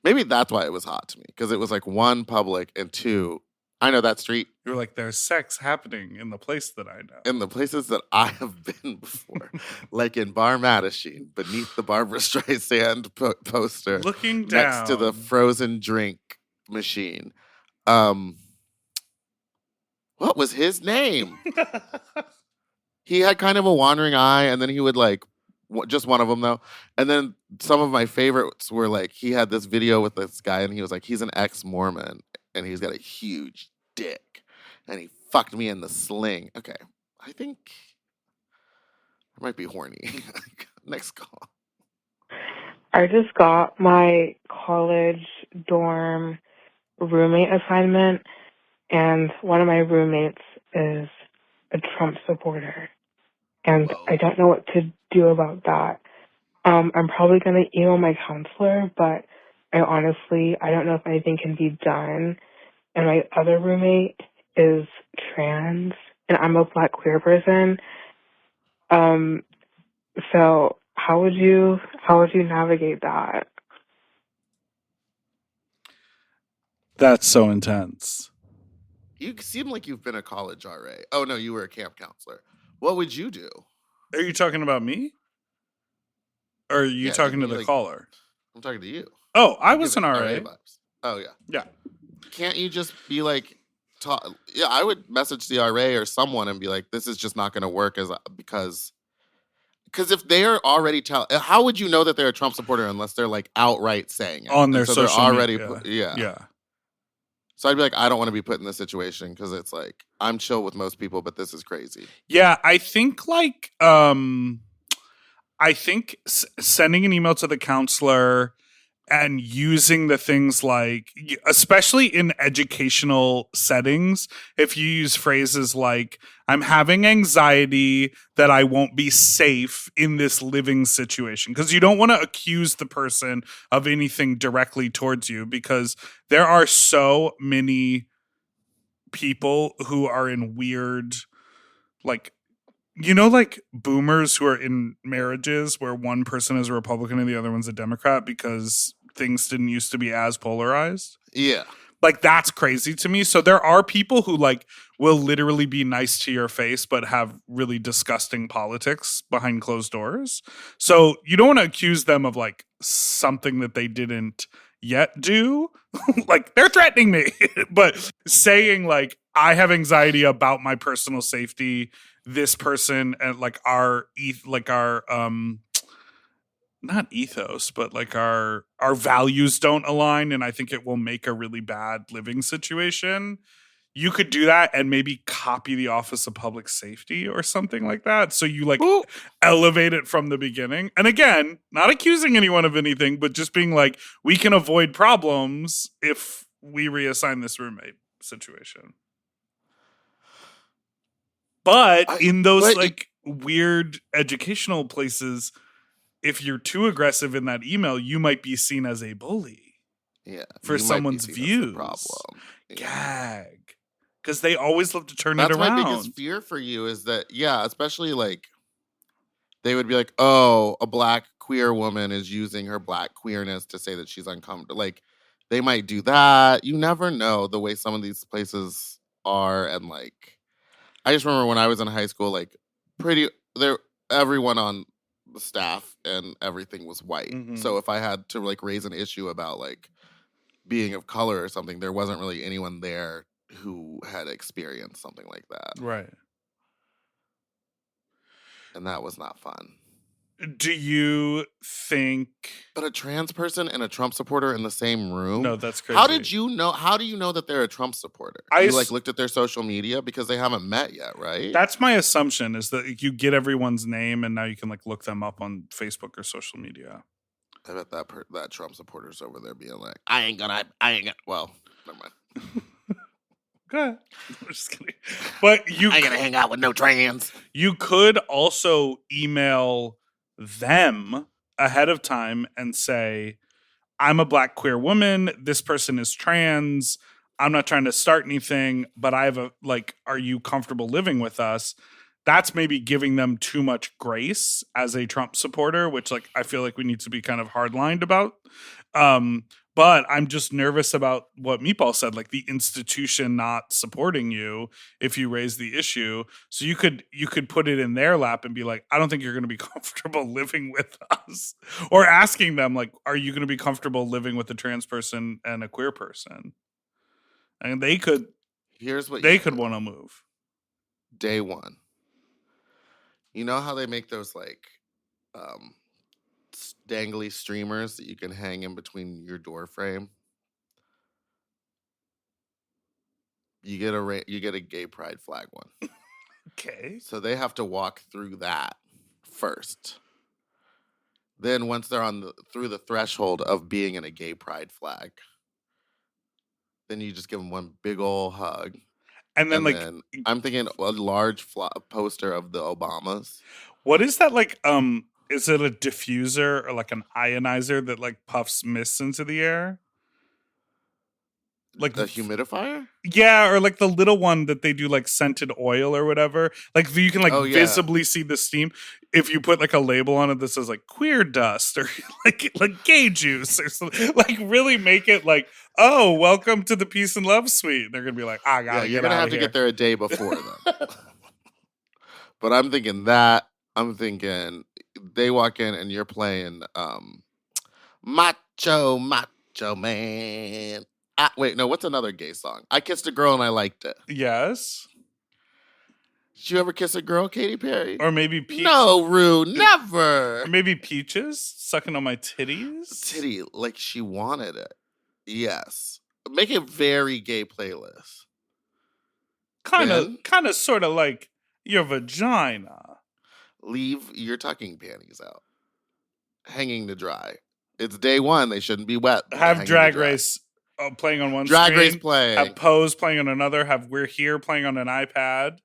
Speaker 1: Maybe that's why it was hot to me, because it was like 1, public, and 2, I know that street.
Speaker 2: You were like, there's sex happening in the place that I know.
Speaker 1: In the places that I have been before. Like in Bar Madison, beneath the Barbra Streisand poster.
Speaker 2: Looking down.
Speaker 1: Next to the frozen drink machine. What was his name? He had kind of a wandering eye, and then he would like just one of them though. And then some of my favorites were like he had this video with this guy, and he was like he's an ex-Mormon, and he's got a huge dick, and he fucked me in the sling. Okay, I think I might be horny. Next call.
Speaker 8: I just got my college dorm roommate assignment, and one of my roommates is a Trump supporter, and
Speaker 1: Whoa.
Speaker 8: I don't know what to do about that. I'm probably going to email my counselor, but I don't know if anything can be done. And my other roommate is trans, and I'm a Black queer person. So how would you navigate that?
Speaker 2: That's so intense.
Speaker 1: You seem like you've been a college RA. Oh no, you were a camp counselor. What would you do?
Speaker 2: Are you talking about me? Or are you talking to the caller?
Speaker 1: I'm talking to you.
Speaker 2: Oh, I was an RA.
Speaker 1: Vibes. Oh yeah.
Speaker 2: Yeah.
Speaker 1: Can't you just be like, yeah, I would message the RA or someone and be like, this is just not going to work because if they're already how would you know that they're a Trump supporter unless they're like outright saying it
Speaker 2: on their social
Speaker 1: media?
Speaker 2: Yeah.
Speaker 1: So I'd be like, I don't want to be put in this situation because it's like I'm chill with most people, but this is crazy.
Speaker 2: Yeah, I think like sending an email to the counselor and using the things like, especially in educational settings, if you use phrases like, I'm having anxiety that I won't be safe in this living situation, because you don't want to accuse the person of anything directly towards you, because there are so many people who are in weird, like, like boomers who are in marriages where one person is a Republican and the other one's a Democrat because things didn't used to be as polarized.
Speaker 1: Yeah.
Speaker 2: Like, that's crazy to me. So there are people who like will literally be nice to your face but have really disgusting politics behind closed doors. So you don't want to accuse them of like something that they didn't yet do. Like, they're threatening me. But saying like, I have anxiety about my personal safety, this person and like our not ethos, but like our values don't align, and I think it will make a really bad living situation. You could do that and maybe copy the Office of Public Safety or something like that. So you like elevate it from the beginning. And again, not accusing anyone of anything, but just being like, we can avoid problems if we reassign this roommate situation. But in those like weird educational places, if you're too aggressive in that email, you might be seen as a bully.
Speaker 1: Yeah.
Speaker 2: For someone's views.
Speaker 1: Problem. Yeah.
Speaker 2: Gag. Because they always love to turn it around.
Speaker 1: That's my biggest fear for you is that, yeah, especially like they would be like, oh, a Black queer woman is using her Black queerness to say that she's uncomfortable. Like, they might do that. You never know the way some of these places are. And like, I just remember when I was in high school, like everyone on the staff and everything was white. Mm-hmm. So if I had to like raise an issue about like being of color or something, there wasn't really anyone there who had experienced something like that.
Speaker 2: Right.
Speaker 1: And that was not fun.
Speaker 2: Do you think...
Speaker 1: But a trans person and a Trump supporter in the same room?
Speaker 2: No, that's crazy.
Speaker 1: How do you know that they're a Trump supporter? You like looked at their social media because they haven't met yet, right?
Speaker 2: That's my assumption, is that you get everyone's name and now you can like look them up on Facebook or social media.
Speaker 1: I bet that Trump supporter's over there being like, well, never mind.
Speaker 2: Go ahead. I'm just kidding. But
Speaker 1: I ain't gonna hang out with no trans.
Speaker 2: You could also email them ahead of time and say, I'm a Black queer woman. This person is trans. I'm not trying to start anything, but I have are you comfortable living with us? That's maybe giving them too much grace as a Trump supporter, which like I feel like we need to be kind of hardlined about. But I'm just nervous about what Meatball said, like the institution not supporting you if you raise the issue. So you could put it in their lap and be like, I don't think you're going to be comfortable living with us. Or asking them, like, are you going to be comfortable living with a trans person and a queer person? And they could
Speaker 1: Here's what
Speaker 2: They
Speaker 1: you
Speaker 2: could
Speaker 1: do.
Speaker 2: want to move.
Speaker 1: Day one. You know how they make those like dangly streamers that you can hang in between your door frame? You get a gay pride flag one.
Speaker 2: Okay.
Speaker 1: So they have to walk through that first. Then once they're through the threshold of being in a gay pride flag, then you just give them one big old hug.
Speaker 2: And then
Speaker 1: I'm thinking a large poster of the Obamas.
Speaker 2: What is that like? Is it a diffuser or like an ionizer that like puffs mist into the air? Like
Speaker 1: a humidifier?
Speaker 2: Yeah, or like the little one that they do like scented oil or whatever. Like you can like visibly see the steam. If you put like a label on it that says like queer dust or like gay juice or something, like really make it like, oh, welcome to the peace and love suite. They're gonna be like, I gotta
Speaker 1: you're
Speaker 2: get
Speaker 1: gonna
Speaker 2: out
Speaker 1: have
Speaker 2: of
Speaker 1: to
Speaker 2: here.
Speaker 1: get there a day before then. But I'm thinking that. I'm thinking they walk in and you're playing Macho Man. Wait, no, what's another gay song? I Kissed a Girl and I Liked It.
Speaker 2: Yes.
Speaker 1: Did you ever kiss a girl, Katy Perry?
Speaker 2: Or maybe Peach.
Speaker 1: No, Rue, never.
Speaker 2: Or maybe Peaches sucking on my titties.
Speaker 1: Titty, like she wanted it. Yes. Make a very gay playlist.
Speaker 2: Kind of, sort of like your vagina.
Speaker 1: Leave your tucking panties out. Hanging to dry. It's day one. They shouldn't be wet.
Speaker 2: Have Drag Race playing on one
Speaker 1: Drag
Speaker 2: screen.
Speaker 1: Race playing.
Speaker 2: Have Pose playing on another. Have We're Here playing on an iPad.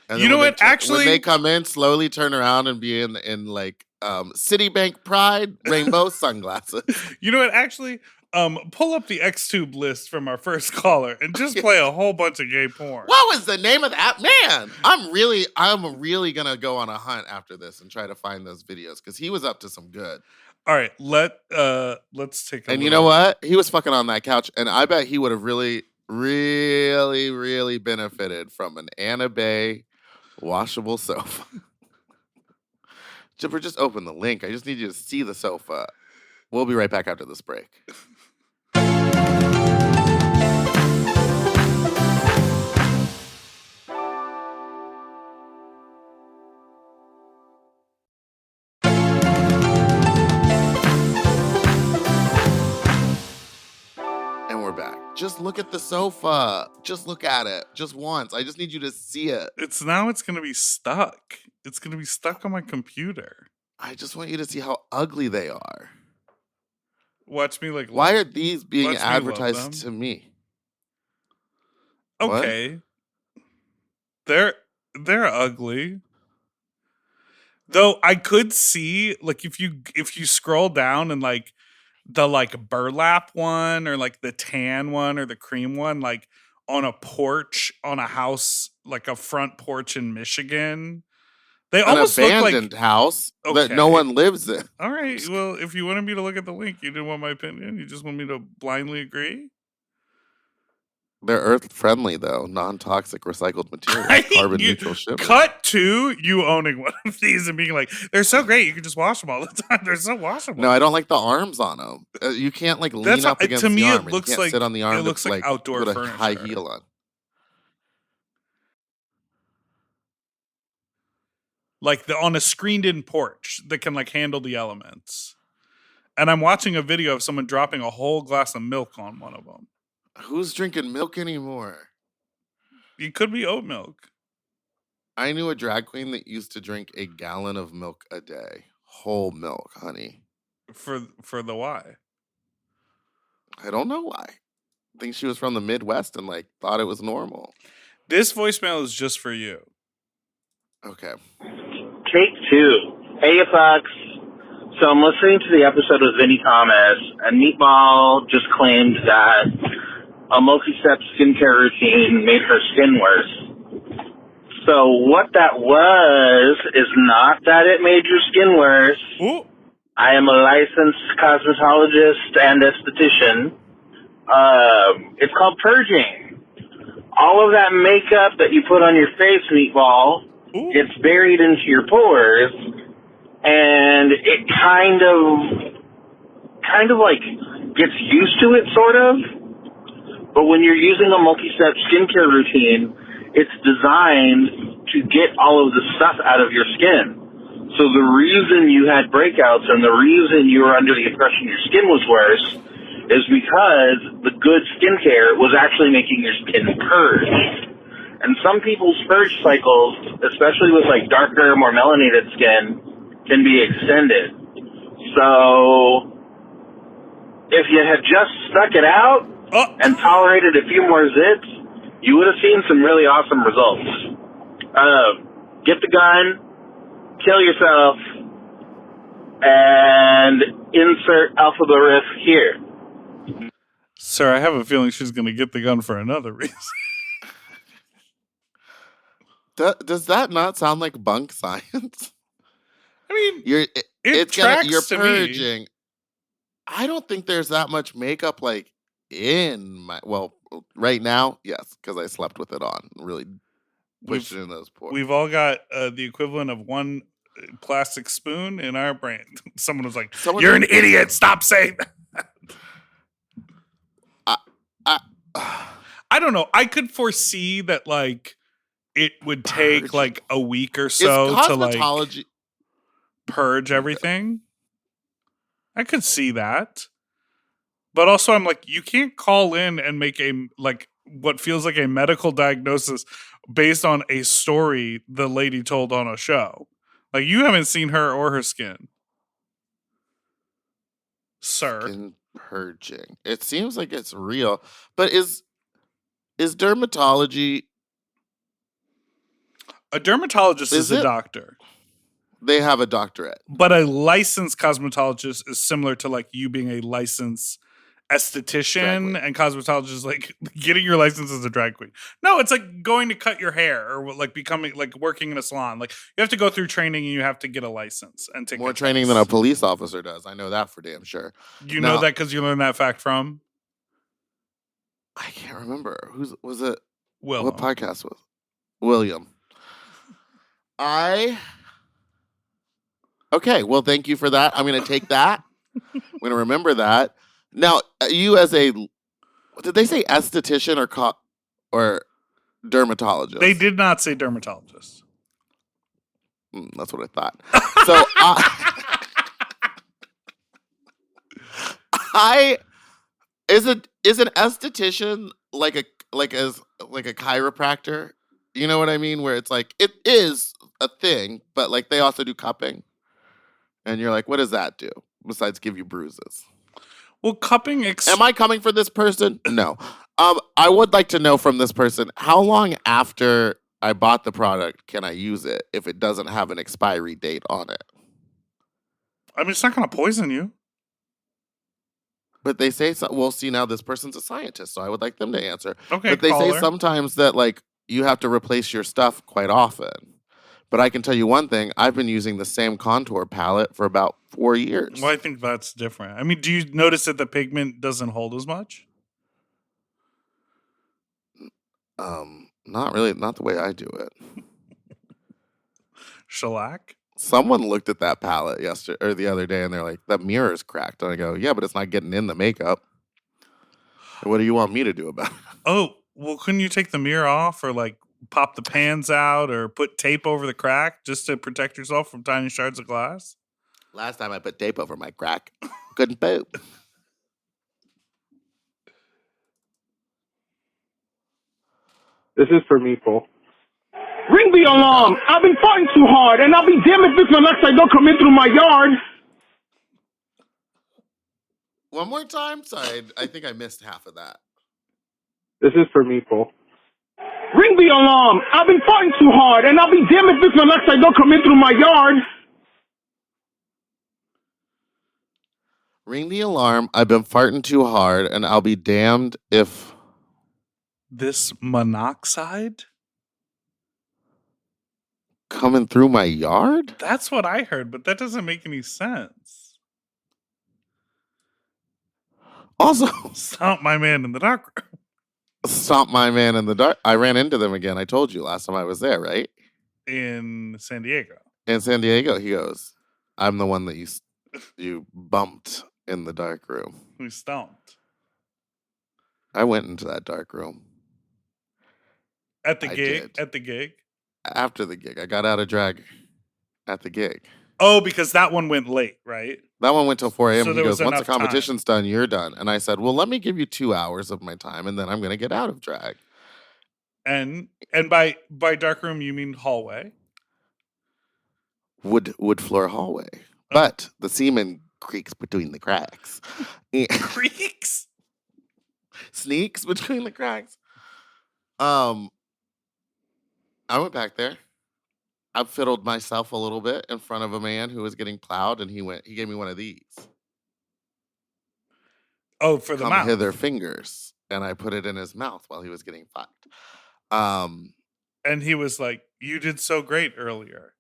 Speaker 1: And
Speaker 2: you know what? Actually,
Speaker 1: when they come in, slowly turn around and be in like Citibank Pride rainbow sunglasses.
Speaker 2: You know what? Actually, pull up the XTube list from our first caller and just play a whole bunch of gay porn.
Speaker 1: What was the name of that? Man, I'm really gonna go on a hunt after this and try to find those videos because he was up to some good.
Speaker 2: All right, let's take a
Speaker 1: And you know what? He was fucking on that couch, and I bet he would have really, really, really benefited from an Anna Bay washable sofa. Jipper, just open the link. I just need you to see the sofa. We'll be right back after this break. And we're back. Just look at the sofa. Just look at it. Just once. I just need you to see it.
Speaker 2: It's going to be stuck. It's going to be stuck on my computer.
Speaker 1: I just want you to see how ugly they are.
Speaker 2: Watch me like.
Speaker 1: Why are these being advertised to me?
Speaker 2: Okay. What? They're ugly. Though I could see like if you scroll down and like the like burlap one or like the tan one or the cream one, like on a porch on a house, like a front porch in Michigan. They almost look like
Speaker 1: abandoned house that no one lives in.
Speaker 2: All right. Well, if you wanted me to look at the link, you didn't want my opinion. You just want me to blindly agree.
Speaker 1: They're earth friendly though, non-toxic recycled material, carbon neutral shipping.
Speaker 2: Cut to you owning one of these and being like, "They're so great, you can just wash them all the time. They're so washable."
Speaker 1: No, I don't like the arms on them. You can't like lean up against
Speaker 2: to me,
Speaker 1: the arm.
Speaker 2: it looks
Speaker 1: you can't
Speaker 2: like
Speaker 1: sit on the arm.
Speaker 2: It looks like outdoor
Speaker 1: with
Speaker 2: furniture.
Speaker 1: a high heel on.
Speaker 2: Like on a screened-in porch that can like handle the elements. And I'm watching a video of someone dropping a whole glass of milk on one of them.
Speaker 1: Who's drinking milk anymore?
Speaker 2: It could be oat milk.
Speaker 1: I knew a drag queen that used to drink a gallon of milk a day. Whole milk, honey.
Speaker 2: For the why?
Speaker 1: I don't know why. I think she was from the Midwest and like thought it was normal.
Speaker 2: This voicemail is just for you.
Speaker 1: Okay.
Speaker 7: Take two. Hey, fucks. So I'm listening to the episode with Vinnie Thomas, and Meatball just claimed that a multi-step skincare routine made her skin worse. So what that was is not that it made your skin worse.
Speaker 2: Ooh.
Speaker 7: I am a licensed cosmetologist and esthetician. It's called purging. All of that makeup that you put on your face, Meatball, gets buried into your pores, and it kind of like gets used to it, sort of. But when you're using a multi-step skincare routine, it's designed to get all of the stuff out of your skin. So the reason you had breakouts and the reason you were under the impression your skin was worse is because the good skincare was actually making your skin purge. And some people's purge cycles, especially with like darker, more melanated skin, can be extended. So if you had just stuck it out and tolerated a few more zits, you would have seen some really awesome results. Get the gun, kill yourself, and insert alphabet riff here.
Speaker 2: Sir, I have a feeling she's going to get the gun for another reason.
Speaker 1: Does that not sound like bunk science?
Speaker 2: I mean,
Speaker 1: You're
Speaker 2: tracks to me.
Speaker 1: purging. I don't think there's that much makeup like in my right now, yes, because I slept with it on, really pushing in those pores.
Speaker 2: We've all got the equivalent of one plastic spoon in our brain. Someone was like, "You're an idiot. Stop saying that." I don't know. I could foresee that like it would take like a week or so to like purge everything. I could see that. But also I'm like, you can't call in and make a like what feels like a medical diagnosis based on a story the lady told on a show. Like you haven't seen her or her skin. Sir.
Speaker 1: Skin purging. It seems like it's real. But is dermatology...
Speaker 2: A dermatologist is a doctor.
Speaker 1: They have a doctorate.
Speaker 2: But a licensed cosmetologist is similar to like you being a licensed esthetician, and cosmetologist is like getting your license as a drag queen. No, it's like going to cut your hair or like becoming like working in a salon. Like you have to go through training and you have to get a license and take
Speaker 1: more training than a police officer does. I know that for damn sure.
Speaker 2: You know that because you learned that fact from?
Speaker 1: I can't remember. Was it?
Speaker 2: William.
Speaker 1: What podcast was? William. Okay, well, thank you for that. I'm going to take that. I'm going to remember that. Now, you as a, did they say esthetician or dermatologist?
Speaker 2: They did not say dermatologist.
Speaker 1: That's what I thought. So is an esthetician like a chiropractor? You know what I mean? Where it's like it is a thing, but like they also do cupping. And you're like, what does that do besides give you bruises?
Speaker 2: Well, cupping...
Speaker 1: Am I coming for this person? No. I would like to know from this person, how long after I bought the product can I use it if it doesn't have an expiry date on it?
Speaker 2: I mean, it's not going to poison you.
Speaker 1: But they say, well, see, now this person's a scientist, so I would like them to answer.
Speaker 2: Okay,
Speaker 1: but they say sometimes that, like, you have to replace your stuff quite often. But I can tell you one thing. I've been using the same contour palette for about 4 years.
Speaker 2: Well, I think that's different. I mean, do you notice that the pigment doesn't hold as much?
Speaker 1: Not really. Not the way I do it.
Speaker 2: Shellac?
Speaker 1: Someone looked at that palette yesterday or the other day, and they're like, "That mirror's cracked." And I go, "Yeah, but it's not getting in the makeup. What do you want me to do about it?"
Speaker 2: Oh, well, couldn't you take the mirror off or like pop the pans out or put tape over the crack just to protect yourself from tiny shards of glass?
Speaker 1: Last time I put tape over my crack, couldn't poop.
Speaker 5: This is for Meatball.
Speaker 9: Ring the alarm! I've been fighting too hard, and I'll be damned if this monoxide don't come in through my yard.
Speaker 1: One more time? Sorry, I think I missed half of that.
Speaker 5: This is for Meatball.
Speaker 9: Ring the alarm! I've been fighting too hard, and I'll be damned if this monoxide don't come in through my yard.
Speaker 1: Ring the alarm. I've been farting too hard, and I'll be damned if...
Speaker 2: This monoxide?
Speaker 1: Coming through my yard?
Speaker 2: That's what I heard, but that doesn't make any sense.
Speaker 1: Also...
Speaker 2: Stomp my man in the dark room.
Speaker 1: Stomp my man in the dark. I ran into them again. I told you last time I was there, right?
Speaker 2: In San Diego.
Speaker 1: In San Diego, he goes, "I'm the one that you bumped in the dark room."
Speaker 2: Who stomped?
Speaker 1: I went into that dark room.
Speaker 2: At the
Speaker 1: I
Speaker 2: gig?
Speaker 1: did.
Speaker 2: At the gig?
Speaker 1: After the gig. I got out of drag at the gig.
Speaker 2: Oh, because that one went late, right?
Speaker 1: That one went till 4 a.m.
Speaker 2: So
Speaker 1: He
Speaker 2: there was
Speaker 1: goes, once the
Speaker 2: enough time.
Speaker 1: competition's done, you're done. And I said, well, let me give you 2 hours of my time, and then I'm going to get out of drag.
Speaker 2: And by dark room, you mean hallway?
Speaker 1: Wood floor hallway. But the semen creaks between the cracks.
Speaker 2: Creaks?
Speaker 1: Sneaks between the cracks. I went back there. I fiddled myself a little bit in front of a man who was getting plowed, and he gave me one of these.
Speaker 2: Oh, for the
Speaker 1: Come
Speaker 2: mouth.
Speaker 1: hither fingers. And I put it in his mouth while he was getting fucked.
Speaker 2: And he was like, you did so great earlier.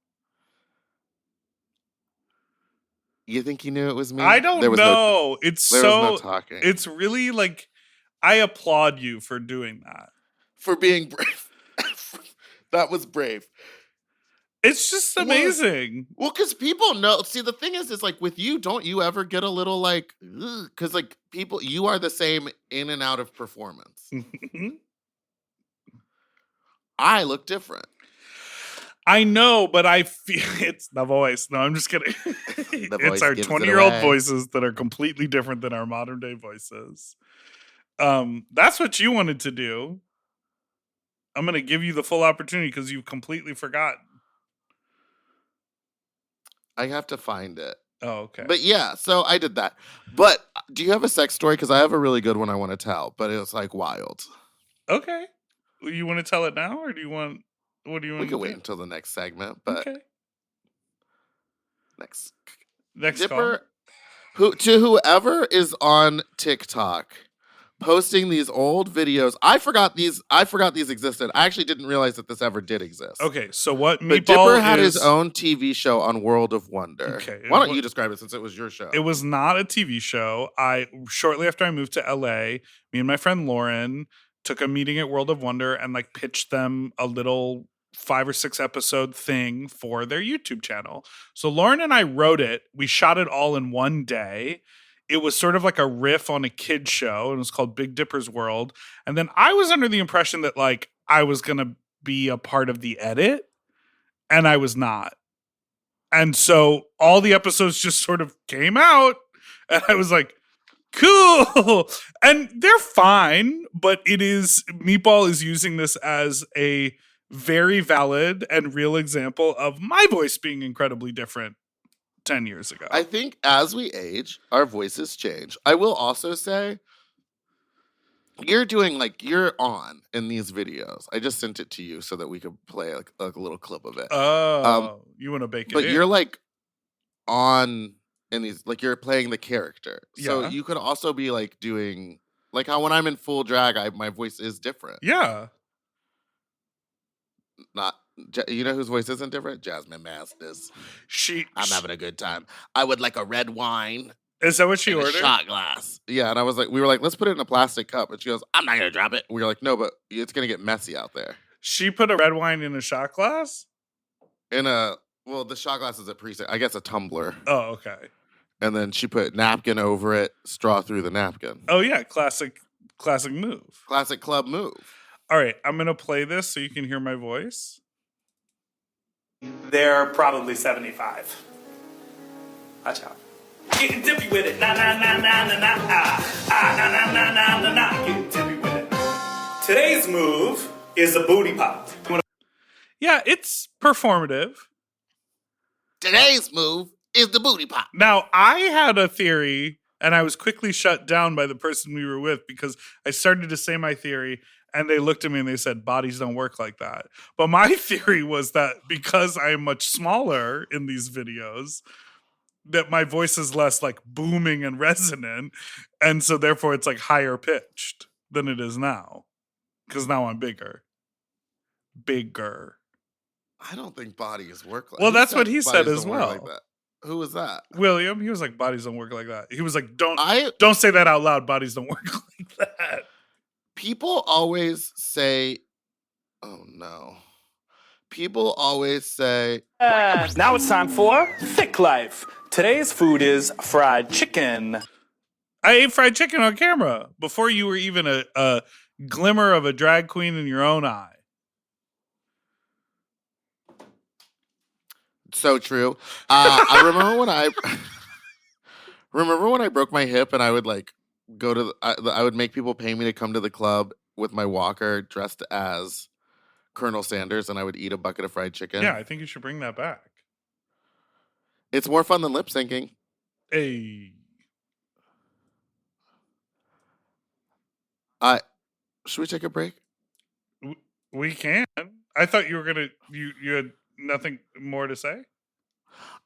Speaker 1: You think he knew it was me?
Speaker 2: I don't know.
Speaker 1: There was no talking.
Speaker 2: It's really like, I applaud you for doing that.
Speaker 1: For being brave. That was brave.
Speaker 2: It's just amazing.
Speaker 1: Well, because people know. See, the thing is like with you, don't you ever get a little like, because like people, you are the same in and out of performance. I look different.
Speaker 2: I know, but I feel it's the voice. No, I'm just kidding. It's our 20-year-old voices that are completely different than our modern day voices. That's what you wanted to do. I'm going to give you the full opportunity because you've completely forgotten.
Speaker 1: I have to find it.
Speaker 2: Oh, okay.
Speaker 1: But yeah, so I did that. But do you have a sex story? Because I have a really good one I want to tell, but it's like wild.
Speaker 2: Okay. You want to tell it now, or do you want? What do you want?
Speaker 1: We can wait until the next segment, but
Speaker 2: okay.
Speaker 1: Next
Speaker 2: Dipper,
Speaker 1: whoever is on TikTok posting these old videos. I forgot these existed. I actually didn't realize that this ever did exist.
Speaker 2: Okay, so what Meatball
Speaker 1: But Dipper had his own TV show on World of Wonder.
Speaker 2: Okay.
Speaker 1: Why don't you describe it since it was your show?
Speaker 2: It was not a TV show. Shortly after I moved to LA, me and my friend Lauren took a meeting at World of Wonder and like pitched them a little 5 or 6 episode thing for their YouTube channel. So Lauren and I wrote it. We shot it all in one day. It was sort of like a riff on a kid's show, and it was called Big Dipper's World. And then I was under the impression that like I was going to be a part of the edit, and I was not. And so all the episodes just sort of came out, and I was like, cool. And they're fine, but Meatball is using this as a very valid and real example of my voice being incredibly different 10 years ago.
Speaker 1: I think as we age, our voices change. I will also say, you're on in these videos. I just sent it to you so that we could play like a little clip of it.
Speaker 2: Oh, you want to bake it
Speaker 1: but
Speaker 2: in.
Speaker 1: You're like on in these, like you're playing the character. So
Speaker 2: Yeah.
Speaker 1: you could also be like doing, like how when I'm in full drag, my voice is different.
Speaker 2: Yeah.
Speaker 1: You know whose voice isn't different? Jasmine Masters. I'm having a good time. I would like a red wine.
Speaker 2: Is that what she
Speaker 1: in
Speaker 2: ordered?
Speaker 1: A shot glass. Yeah, and we were like, let's put it in a plastic cup. And she goes, I'm not gonna drop it. We were like, no, but it's gonna get messy out there.
Speaker 2: She put a red wine in a shot glass?
Speaker 1: The shot glass is I guess a tumbler.
Speaker 2: Oh, okay.
Speaker 1: And then she put napkin over it, straw through the napkin.
Speaker 2: Oh yeah, classic move.
Speaker 1: Classic club move.
Speaker 2: All right, I'm gonna play this so you can hear my voice.
Speaker 10: They're probably 75. Watch out. Getting dippy with it. Nah, nah, nah, nah, nah, nah. Nah, nah, nah, nah, nah, nah. Getting dippy with it. Today's move is a booty pop.
Speaker 2: Yeah, it's performative.
Speaker 1: Today's move is the booty pop.
Speaker 2: Now, I had a theory, and I was quickly shut down by the person we were with because I started to say my theory, and they looked at me and they said, bodies don't work like that. But my theory was that because I am much smaller in these videos, that my voice is less like booming and resonant. And so therefore it's like higher pitched than it is now. Because now I'm bigger.
Speaker 1: I don't think bodies work like that.
Speaker 2: Well, that's what he said as well.
Speaker 1: Like that? Who was that?
Speaker 2: William. He was like, bodies don't work like that. He was like, don't say that out loud. Bodies don't work like that.
Speaker 1: People always say, oh no. People always say,
Speaker 10: now it's time for Thick Life. Today's food is fried chicken.
Speaker 2: I ate fried chicken on camera before you were even a glimmer of a drag queen in your own eye.
Speaker 1: So true. I remember when I broke my hip and I would like go to I would make people pay me to come to the club with my walker dressed as Colonel Sanders, and I would eat a bucket of fried chicken.
Speaker 2: Yeah, I think you should bring that back.
Speaker 1: It's more fun than lip syncing.
Speaker 2: Hey.
Speaker 1: Should we take a break?
Speaker 2: We can. I thought you were gonna. You had nothing more to say.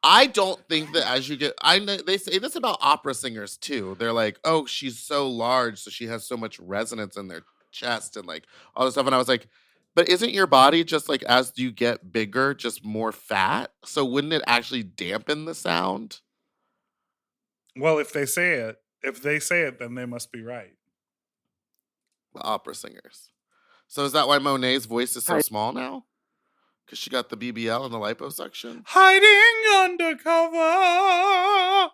Speaker 1: I don't think that as you get, I know they say this about opera singers too. They're like, oh, she's so large, so she has so much resonance in their chest and like all this stuff. And I was like, but isn't your body just like as you get bigger, just more fat? So wouldn't it actually dampen the sound?
Speaker 2: Well, if they say it, then they must be right.
Speaker 1: The opera singers. So is that why Monet's voice is so small now? Because she got the BBL and the liposuction?
Speaker 2: Hiding undercover.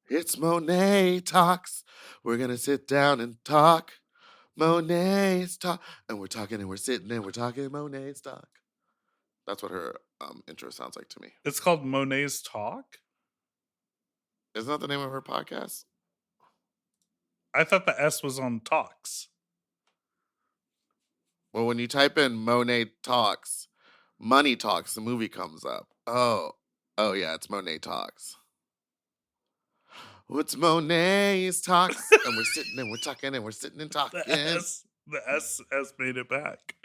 Speaker 1: It's Monet Talks. We're going to sit down and talk. Monet's Talk. And we're talking and we're sitting and we're talking Monet's Talk. That's what her intro sounds like to me.
Speaker 2: It's called Monet's Talk?
Speaker 1: Isn't that the name of her podcast?
Speaker 2: I thought the S was on Talks.
Speaker 1: Well, when you type in Monet Talks, Money Talks, the movie comes up. Oh yeah, it's Monet Talks. What's Monet's Talks? And we're sitting and we're talking and we're sitting and talking.
Speaker 2: The S made it back.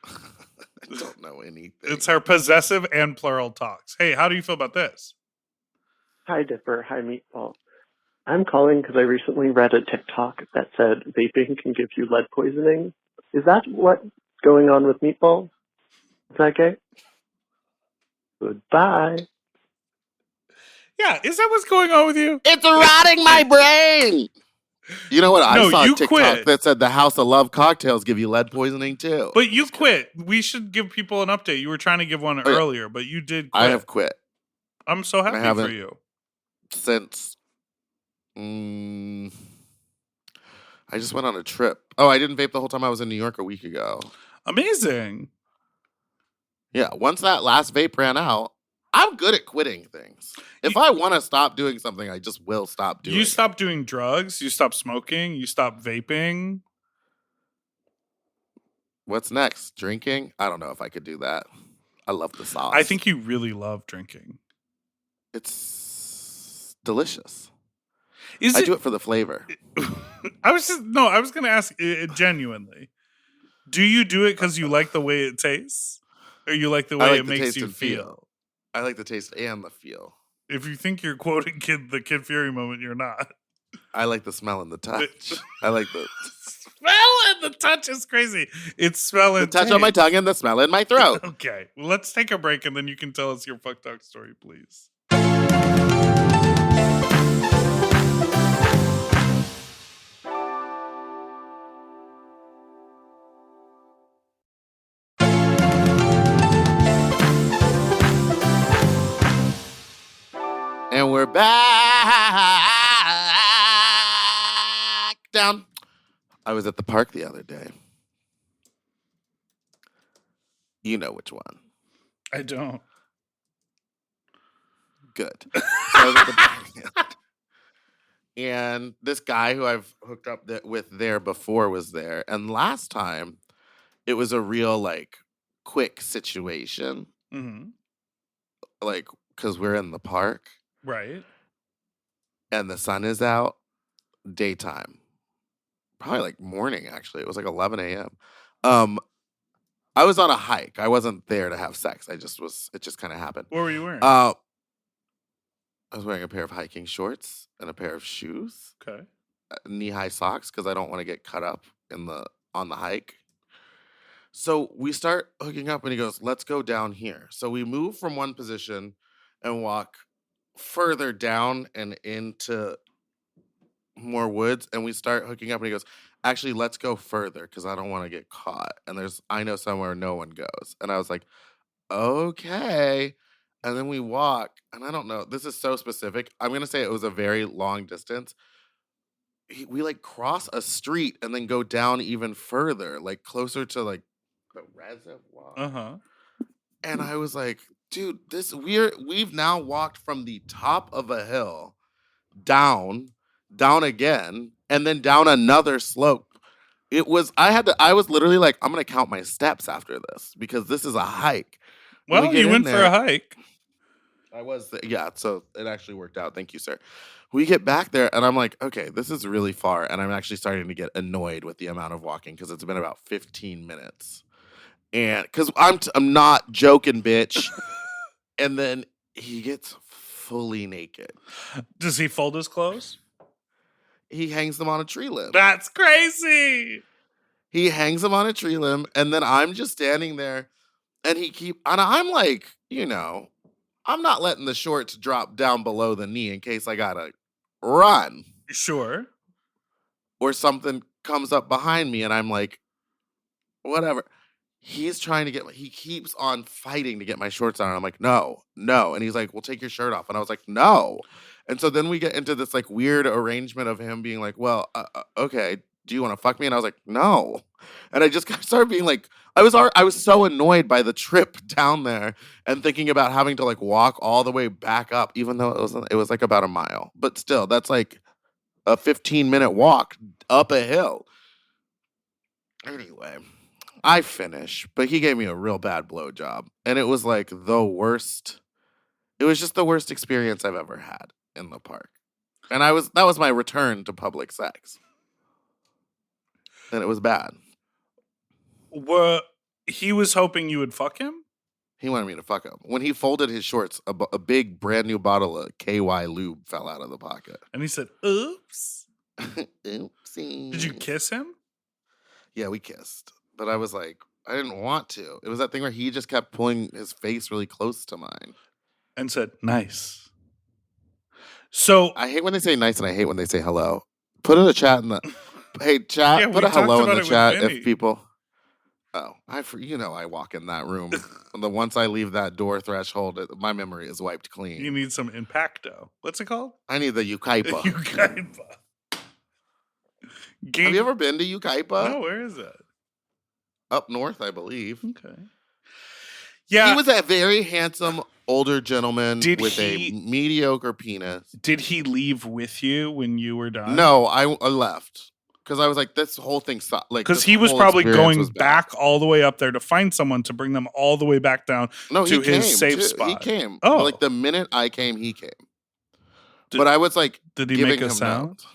Speaker 1: I don't know anything.
Speaker 2: It's her possessive and plural talks. Hey, how do you feel about this?
Speaker 11: Hi, Dipper. Hi, Meatball. I'm calling because I recently read a TikTok that said vaping can give you lead poisoning. Is that what's going on with Meatball? Is that okay? Goodbye.
Speaker 2: Yeah, is that what's going on with you?
Speaker 1: It's rotting my brain. You know what? I saw a TikTok
Speaker 2: quit.
Speaker 1: that said the House of Love cocktails give you lead poisoning too.
Speaker 2: But you quit. We should give people an update. You were trying to give one earlier, but you did quit.
Speaker 1: I have quit.
Speaker 2: I'm so happy for you.
Speaker 1: Since I just went on a trip. Oh, I didn't vape the whole time I was in New York a week ago.
Speaker 2: Amazing.
Speaker 1: Yeah, once that last vape ran out, I'm good at quitting things. If I want to stop doing something, I just will stop doing it.
Speaker 2: You stop doing drugs, you stop smoking, you stop vaping.
Speaker 1: What's next? Drinking? I don't know if I could do that. I love the sauce.
Speaker 2: I think you really love drinking.
Speaker 1: It's delicious. I do it for the flavor.
Speaker 2: I was going to ask genuinely. Do you do it because you like the way it tastes? Or you like the way it makes you feel?
Speaker 1: I like the taste and the feel.
Speaker 2: If you think you're quoting the Kid Fury moment, you're not.
Speaker 1: I like the smell and the touch. I like the
Speaker 2: smell and the touch is crazy. It's smell and
Speaker 1: the touch on my tongue and the smell in my throat.
Speaker 2: Okay, well, let's take a break and then you can tell us your fuck talk story, please.
Speaker 1: And we're back down. I was at the park the other day. You know which one.
Speaker 2: I don't.
Speaker 1: Good. So I was at the park and this guy who I've hooked up with there before was there. And last time, it was a real, like, quick situation.
Speaker 2: Mm-hmm.
Speaker 1: Like, because we're in the park.
Speaker 2: Right.
Speaker 1: And the sun is out, daytime. Probably like morning, actually. It was like 11 a.m. I was on a hike. I wasn't there to have sex. It just kind of happened.
Speaker 2: What were you wearing?
Speaker 1: I was wearing a pair of hiking shorts and a pair of shoes.
Speaker 2: Okay.
Speaker 1: Knee-high socks because I don't want to get cut up on the hike. So we start hooking up and he goes, let's go down here. So we move from one position and walk further down and into more woods, and we start hooking up and he goes, actually, let's go further because I don't want to get caught. And I know somewhere no one goes. And I was like, okay. And then we walk, and I don't know, this is so specific. I'm going to say it was a very long distance. But we walk we like cross a street and then go down even further, like closer to like the reservoir.
Speaker 2: Uh-huh.
Speaker 1: And I was like, dude, we've now walked from the top of a hill down again, and then down another slope. I was literally like, I'm gonna count my steps after this because this is a hike.
Speaker 2: Well, you went for a hike.
Speaker 1: Yeah, so it actually worked out. Thank you, sir. We get back there and I'm like, okay, this is really far. And I'm actually starting to get annoyed with the amount of walking because it's been about 15 minutes. And because I'm not joking, bitch. And then he gets fully naked.
Speaker 2: Does he fold his clothes?
Speaker 1: He hangs them on a tree limb.
Speaker 2: That's crazy.
Speaker 1: He hangs them on a tree limb, and then I'm just standing there, and and I'm like, I'm not letting the shorts drop down below the knee in case I gotta run.
Speaker 2: Sure.
Speaker 1: Or something comes up behind me, and I'm like, whatever. He keeps on fighting to get my shorts on. And I'm like, no. And he's like, well, take your shirt off. And I was like, no. And so then we get into this like weird arrangement of him being like, well, okay, do you want to fuck me? And I was like, no. And I just started being like, I was so annoyed by the trip down there and thinking about having to like walk all the way back up, even though it was like about a mile. But still, that's like a 15-minute walk up a hill. Anyway, I finished, but he gave me a real bad blowjob. And it was like the worst. It was just the worst experience I've ever had in the park. And that was my return to public sex. And it was bad.
Speaker 2: He was hoping you would fuck him?
Speaker 1: He wanted me to fuck him. When he folded his shorts, a big brand new bottle of KY lube fell out of the pocket.
Speaker 2: And he said, oops.
Speaker 1: Oopsie.
Speaker 2: Did you kiss him?
Speaker 1: Yeah, we kissed. But I was like, I didn't want to. It was that thing where he just kept pulling his face really close to mine.
Speaker 2: And said, nice. So
Speaker 1: I hate when they say nice and I hate when they say hello. Put in the chat hey, chat,
Speaker 2: yeah,
Speaker 1: put a hello in the chat if people. Oh, I walk in that room. Once I leave that door threshold, my memory is wiped clean.
Speaker 2: You need some Impacto. What's it called?
Speaker 1: I need the Yucaipa.
Speaker 2: Yucaipa.
Speaker 1: Have you ever been to Yucaipa?
Speaker 2: No, where is it?
Speaker 1: Up north, I believe.
Speaker 2: Okay. Yeah.
Speaker 1: He was a very handsome older gentleman with a mediocre penis.
Speaker 2: Did he leave with you when you were done?
Speaker 1: No, I left. Because I was like, this whole thing sucked.
Speaker 2: Because he was probably going back all the way up there to find someone to bring them all the way back down to his safe spot.
Speaker 1: He came.
Speaker 2: Oh.
Speaker 1: Like the minute I came, he came. But I was like,
Speaker 2: did he make a sound?
Speaker 1: Notes.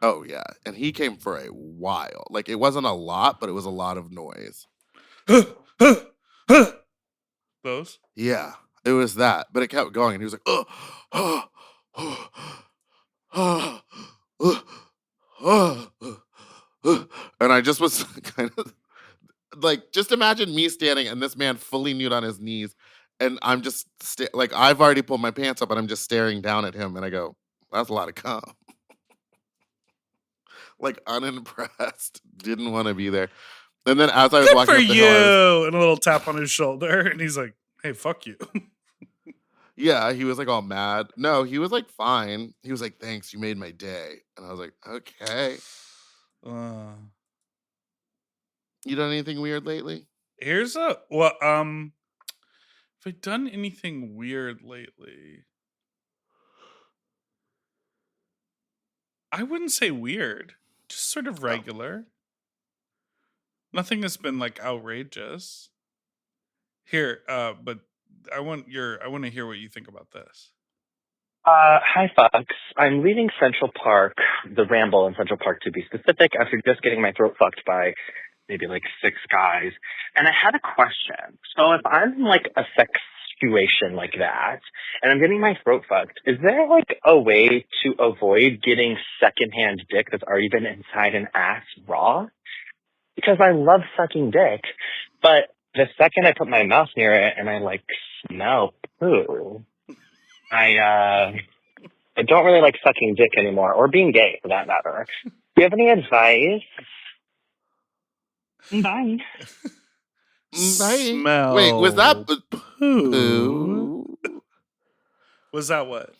Speaker 1: Oh, yeah. And he came for a while. Like, it wasn't a lot, but it was a lot of noise.
Speaker 2: Those?
Speaker 1: Yeah, it was that. But it kept going. And he was like, and I just was kind of like, just imagine me standing and this man fully nude on his knees. And I'm just like, I've already pulled my pants up and I'm just staring down at him. And I go, that's a lot of cum. Like, unimpressed. Didn't want to be there. And then as I was walking up the hill,
Speaker 2: and a little tap on his shoulder. And he's like, hey, fuck you.
Speaker 1: Yeah, he was like all mad. No, he was like fine. He was like, thanks, you made my day. And I was like, okay. You done anything weird lately?
Speaker 2: Have I done anything weird lately? I wouldn't say weird. Just sort of regular. Nothing has been like outrageous. Here, but I want to hear what you think about this.
Speaker 12: Hi, Fox. I'm leaving Central Park, the Ramble in Central Park to be specific, after just getting my throat fucked by maybe like 6 guys. And I had a question. So if I'm in like a sex situation like that, and I'm getting my throat fucked, is there like a way to avoid getting secondhand dick that's already been inside an ass raw? Because I love sucking dick, but the second I put my mouth near it and I like smell poo, I don't really like sucking dick anymore, or being gay for that matter. Do you have any advice? Bye.
Speaker 2: Smell.
Speaker 1: Wait, was that
Speaker 2: poo? Was that what?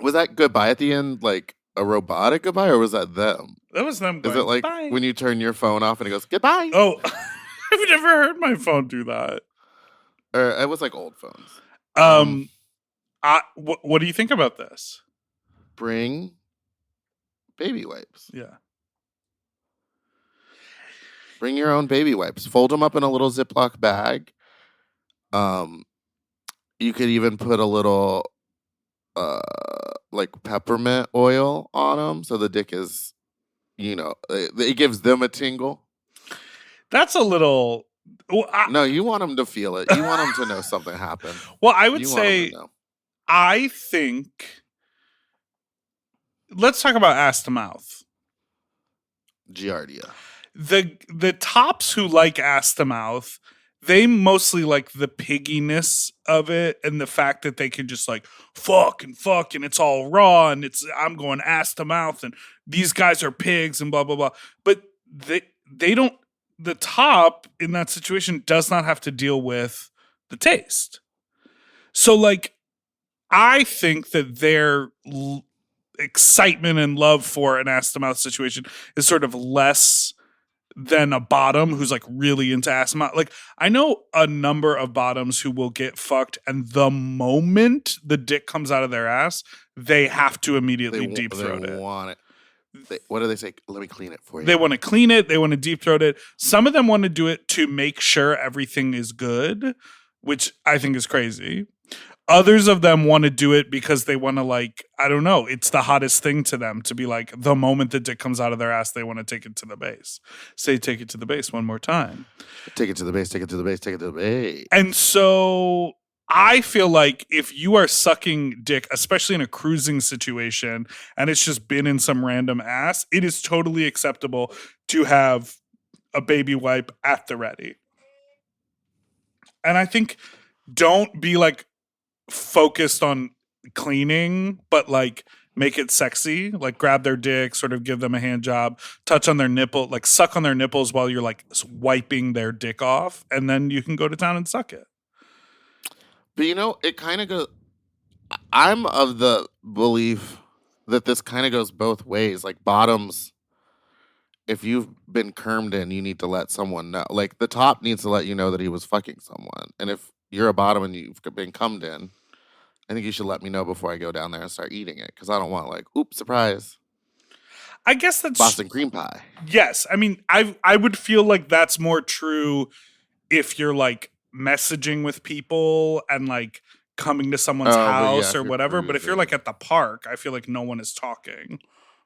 Speaker 1: Was that goodbye at the end? Like, a robotic goodbye, or was that them?
Speaker 2: That was them going,
Speaker 1: Is it like
Speaker 2: bye.
Speaker 1: when you turn your phone off and it goes, goodbye?
Speaker 2: Oh, I've never heard my phone do that.
Speaker 1: Or it was like old phones.
Speaker 2: What do you think about this?
Speaker 1: Bring baby wipes.
Speaker 2: Yeah.
Speaker 1: Bring your own baby wipes. Fold them up in a little Ziploc bag. You could even put a little like peppermint oil on them, so the dick is, it gives them a tingle.
Speaker 2: That's a little. Well,
Speaker 1: no, you want them to feel it. You want them to know something happened.
Speaker 2: Well, I would say, I think. Let's talk about ass to mouth.
Speaker 1: Giardia.
Speaker 2: The tops who like ass to mouth, they mostly like the pigginess of it and the fact that they can just like fuck and it's all raw and I'm going ass to mouth and these guys are pigs and blah blah blah. But they don't. The top in that situation does not have to deal with the taste. So like, I think that their excitement and love for an ass to mouth situation is sort of less than a bottom who's like really into ass to mouth. Like, I know a number of bottoms who will get fucked, and the moment the dick comes out of their ass, they have to immediately deep throat it.
Speaker 1: Want it. What do they say? Let me clean it for you.
Speaker 2: They want to clean it. They want to deep throat it. Some of them want to do it to make sure everything is good, which I think is crazy. Others of them want to do it because they want to, like, I don't know, it's the hottest thing to them to be like, the moment the dick comes out of their ass, they want to take it to the base. Say, take it to the base one more time.
Speaker 1: Take it to the base, take it to the base, take it to the base.
Speaker 2: And so I feel like if you are sucking dick, especially in a cruising situation, and it's just been in some random ass, it is totally acceptable to have a baby wipe at the ready. And I think don't be like focused on cleaning, but like make it sexy. Like grab their dick, sort of give them a hand job, touch on their nipple, like suck on their nipples while you're like wiping their dick off, and then you can go to town and suck it.
Speaker 1: But it kind of goes. I'm of the belief that this kind of goes both ways. Like bottoms, if you've been curmed in, you need to let someone know. Like the top needs to let you know that he was fucking someone. And if you're a bottom and you've been cummed in, I think you should let me know before I go down there and start eating it. Because I don't want like, oops, surprise.
Speaker 2: I guess that's
Speaker 1: Boston cream pie.
Speaker 2: Yes. I mean, I would feel like that's more true if you're like messaging with people and like coming to someone's house or whatever. But if you're like at the park, I feel like no one is talking.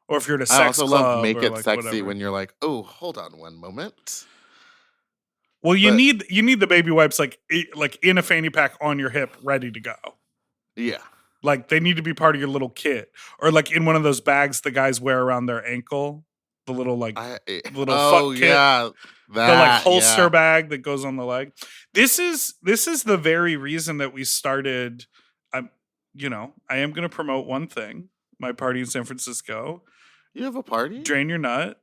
Speaker 2: Or if you're at a sex club. I also love
Speaker 1: make it
Speaker 2: like
Speaker 1: sexy
Speaker 2: whatever.
Speaker 1: When you're like, oh, hold on one moment.
Speaker 2: Well, you need the baby wipes like in a fanny pack on your hip, ready to go.
Speaker 1: Yeah.
Speaker 2: Like they need to be part of your little kit, or like in one of those bags the guys wear around their ankle, the little fuck kit.
Speaker 1: Yeah,
Speaker 2: the like holster bag that goes on the leg. This is the very reason that we started. I am going to promote one thing. My party in San Francisco.
Speaker 1: You have a party?
Speaker 2: Drain Your Nut.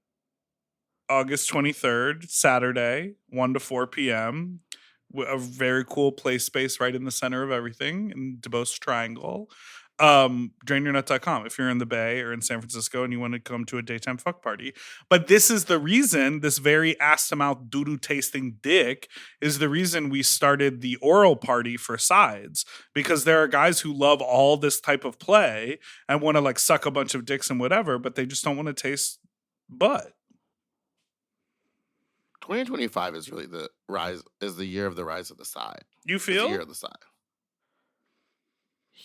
Speaker 2: August 23rd, Saturday, 1 to 4 p.m. A very cool play space right in the center of everything in DuBose Triangle. DrainYourNut.com if you're in the Bay or in San Francisco and you want to come to a daytime fuck party. But this is the reason, this very ass-to-mouth doo-doo tasting dick is the reason we started the oral party for sides. Because there are guys who love all this type of play and want to like suck a bunch of dicks and whatever, but they just don't want to taste butt.
Speaker 1: 2025 is really the year of the rise of the side.
Speaker 2: You feel?
Speaker 1: It's the year of the side.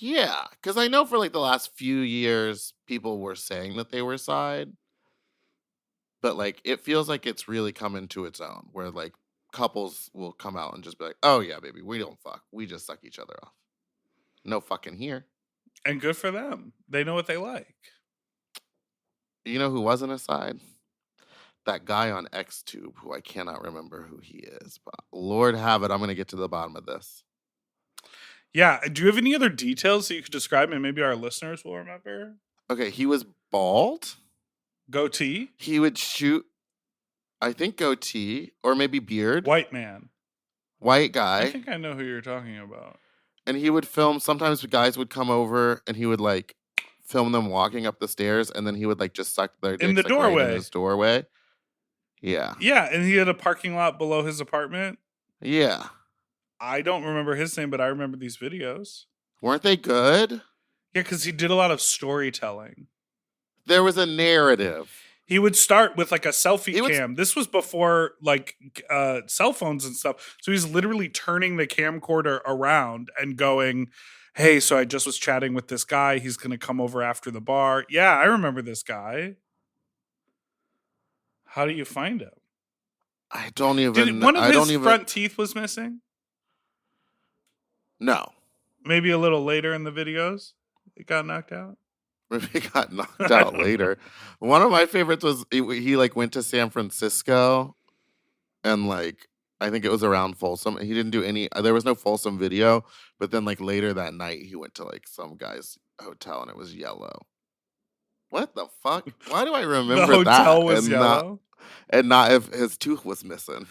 Speaker 1: Yeah, because I know for like the last few years, people were saying that they were side, but like it feels like it's really coming to its own, where like couples will come out and just be like, "Oh yeah, baby, we don't fuck, we just suck each other off. No fucking here."
Speaker 2: And good for them. They know what they like.
Speaker 1: You know who wasn't a side? That guy on XTube, who I cannot remember who he is, but Lord have it, I'm going to get to the bottom of this.
Speaker 2: Yeah. Do you have any other details that you could describe and maybe our listeners will remember?
Speaker 1: Okay, he was bald.
Speaker 2: Goatee?
Speaker 1: He would shoot, I think goatee, or maybe beard.
Speaker 2: White man.
Speaker 1: White guy.
Speaker 2: I think I know who you're talking about.
Speaker 1: And he would film, sometimes guys would come over and he would like film them walking up the stairs, and then he would like just suck their dicks
Speaker 2: In the
Speaker 1: like, right
Speaker 2: doorway.
Speaker 1: in his doorway. Yeah.
Speaker 2: Yeah, and he had a parking lot below his apartment.
Speaker 1: Yeah.
Speaker 2: I don't remember his name, but I remember these videos.
Speaker 1: Weren't they good?
Speaker 2: Yeah, because he did a lot of storytelling.
Speaker 1: There was a narrative.
Speaker 2: He would start with like a selfie cam. This was before like cell phones and stuff. So he's literally turning the camcorder around and going, hey, so I just was chatting with this guy. He's going to come over after the bar. Yeah, I remember this guy. How do you find him?
Speaker 1: I don't even.
Speaker 2: One of his front teeth was missing?
Speaker 1: No.
Speaker 2: Maybe a little later in the videos, it got knocked out.
Speaker 1: Maybe it got knocked out later. One of my favorites was he like went to San Francisco, and like I think it was around Folsom. He didn't do any. There was no Folsom video, but then like later that night he went to like some guy's hotel and it was yellow. What the fuck? Why do I remember
Speaker 2: The hotel
Speaker 1: that?
Speaker 2: was yellow,
Speaker 1: and not if his tooth was missing.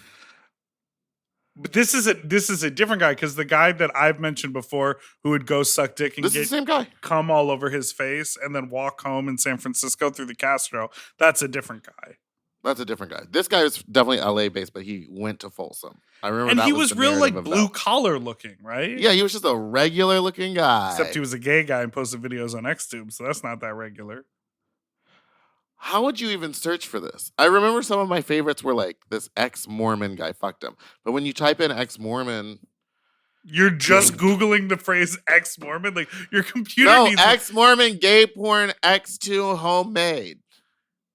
Speaker 2: But this is a different guy, because the guy that I've mentioned before who would go suck dick and
Speaker 1: This is the same guy.
Speaker 2: Cum all over his face and then walk home in San Francisco through the Castro. That's a different guy.
Speaker 1: That's a different guy. This guy is definitely LA based, but he went to Folsom. I remember,
Speaker 2: And
Speaker 1: that
Speaker 2: he
Speaker 1: was
Speaker 2: was
Speaker 1: the
Speaker 2: real like
Speaker 1: narrative of
Speaker 2: blue
Speaker 1: that.
Speaker 2: collar looking, right?
Speaker 1: Yeah, he was just a regular looking guy.
Speaker 2: Except he was a gay guy and posted videos on XTube, so that's not that regular.
Speaker 1: How would you even search for this? I remember some of my favorites were like this ex-Mormon guy fucked him. But when you type in ex-Mormon,
Speaker 2: you're just Googling the phrase ex-Mormon? Like your computer
Speaker 1: no,
Speaker 2: needs
Speaker 1: ex-Mormon, gay porn, X2 homemade.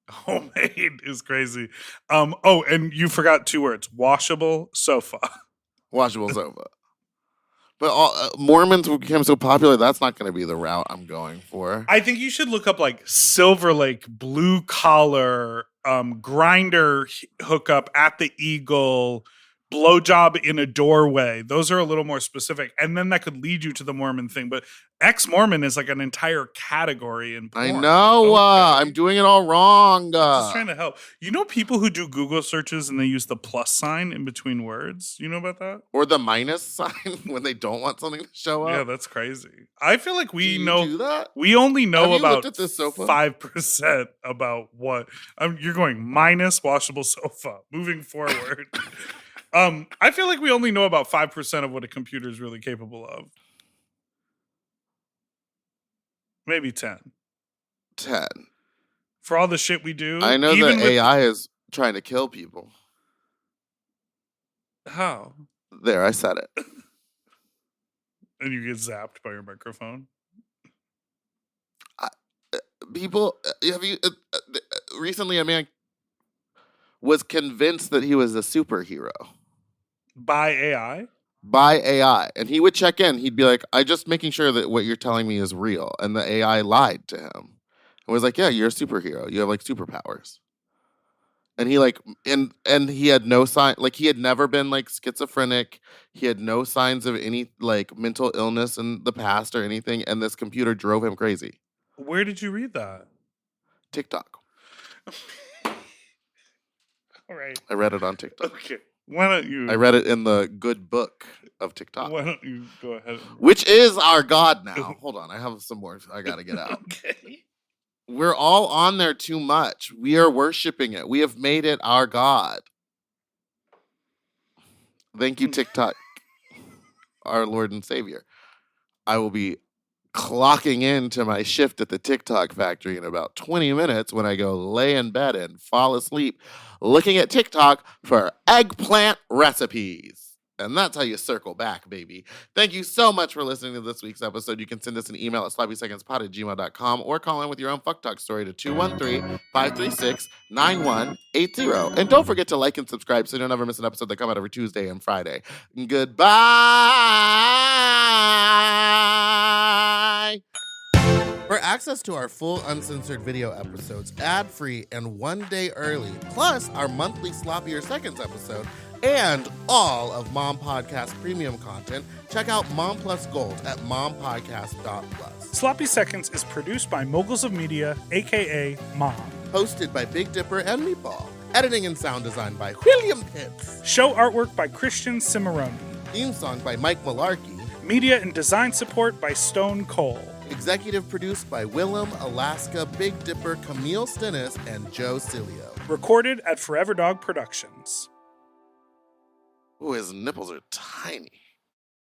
Speaker 2: Homemade is crazy. Oh, and you forgot 2 words. Washable sofa.
Speaker 1: Washable sofa. But Mormons became so popular, that's not going to be the route I'm going for.
Speaker 2: I think you should look up like Silver Lake blue collar grinder hookup at the Eagle, blowjob in a doorway. Those are a little more specific, and then that could lead you to the Mormon thing. But ex-Mormon is like an entire category in porn.
Speaker 1: I know.
Speaker 2: Okay.
Speaker 1: I'm doing it all wrong.
Speaker 2: Just trying to help. You know people who do Google searches and they use the plus sign in between words? You know about that?
Speaker 1: Or the minus sign when they don't want something to show up.
Speaker 2: Yeah, that's crazy. I feel like we know
Speaker 1: do that?
Speaker 2: we only know
Speaker 1: Have you
Speaker 2: about
Speaker 1: looked at this sofa?
Speaker 2: 5% about what you're going minus washable sofa. Moving forward. I feel like we only know about 5% of what a computer is really capable of. Maybe 10.
Speaker 1: 10.
Speaker 2: For all the shit we do.
Speaker 1: I know
Speaker 2: even
Speaker 1: that
Speaker 2: with-
Speaker 1: AI is trying to kill people.
Speaker 2: How?
Speaker 1: There, I said it.
Speaker 2: And you get zapped by your microphone.
Speaker 1: People, have you recently a man was convinced that he was a superhero
Speaker 2: By AI?
Speaker 1: by AI, and he would check in. He'd be like, "I just making sure that what you're telling me is real," and the AI lied to him and was like, "Yeah, you're a superhero. You have like superpowers." And he like, and he had no sign, like he had never been like schizophrenic. He had no signs of any like mental illness in the past or anything. And this computer drove him crazy.
Speaker 2: Where did you read that?
Speaker 1: TikTok.
Speaker 2: All right.
Speaker 1: I read it on TikTok.
Speaker 2: Okay. Why don't you?
Speaker 1: I read it in the good book of TikTok.
Speaker 2: Why don't you go ahead?
Speaker 1: Which is our God now. Hold on. I have some more I got to get out.
Speaker 2: Okay.
Speaker 1: We're all on there too much. We are worshiping it. We have made it our God. Thank you, TikTok, our Lord and Savior. I will be clocking into my shift at the TikTok factory in about 20 minutes when I go lay in bed and fall asleep looking at TikTok for eggplant recipes. And that's how you circle back, baby. Thank you so much for listening to this week's episode. You can send us an email at sloppysecondspod@gmail.com or call in with your own fuck talk story to 213-536-9180. And don't forget to like and subscribe so you don't ever miss an episode that come out every Tuesday and Friday. Goodbye. For access to our full uncensored video episodes, ad-free and 1 day early, plus our monthly Sloppier Seconds episode, and all of Mom Podcast premium content, check out Mom Plus Gold at mompodcast.plus.
Speaker 4: Sloppy Seconds is produced by Moguls of Media, aka Mom.
Speaker 1: Hosted by Big Dipper and Meatball. Editing and sound design by William Pitts.
Speaker 4: Show artwork by Christian Cimarroni.
Speaker 1: Theme song by Mike Malarkey.
Speaker 4: Media and design support by Stone Cole.
Speaker 1: Executive produced by Willem, Alaska, Big Dipper, Camille Stennis, and Joe Cilio.
Speaker 4: Recorded at Forever Dog Productions.
Speaker 1: Ooh, his nipples are tiny.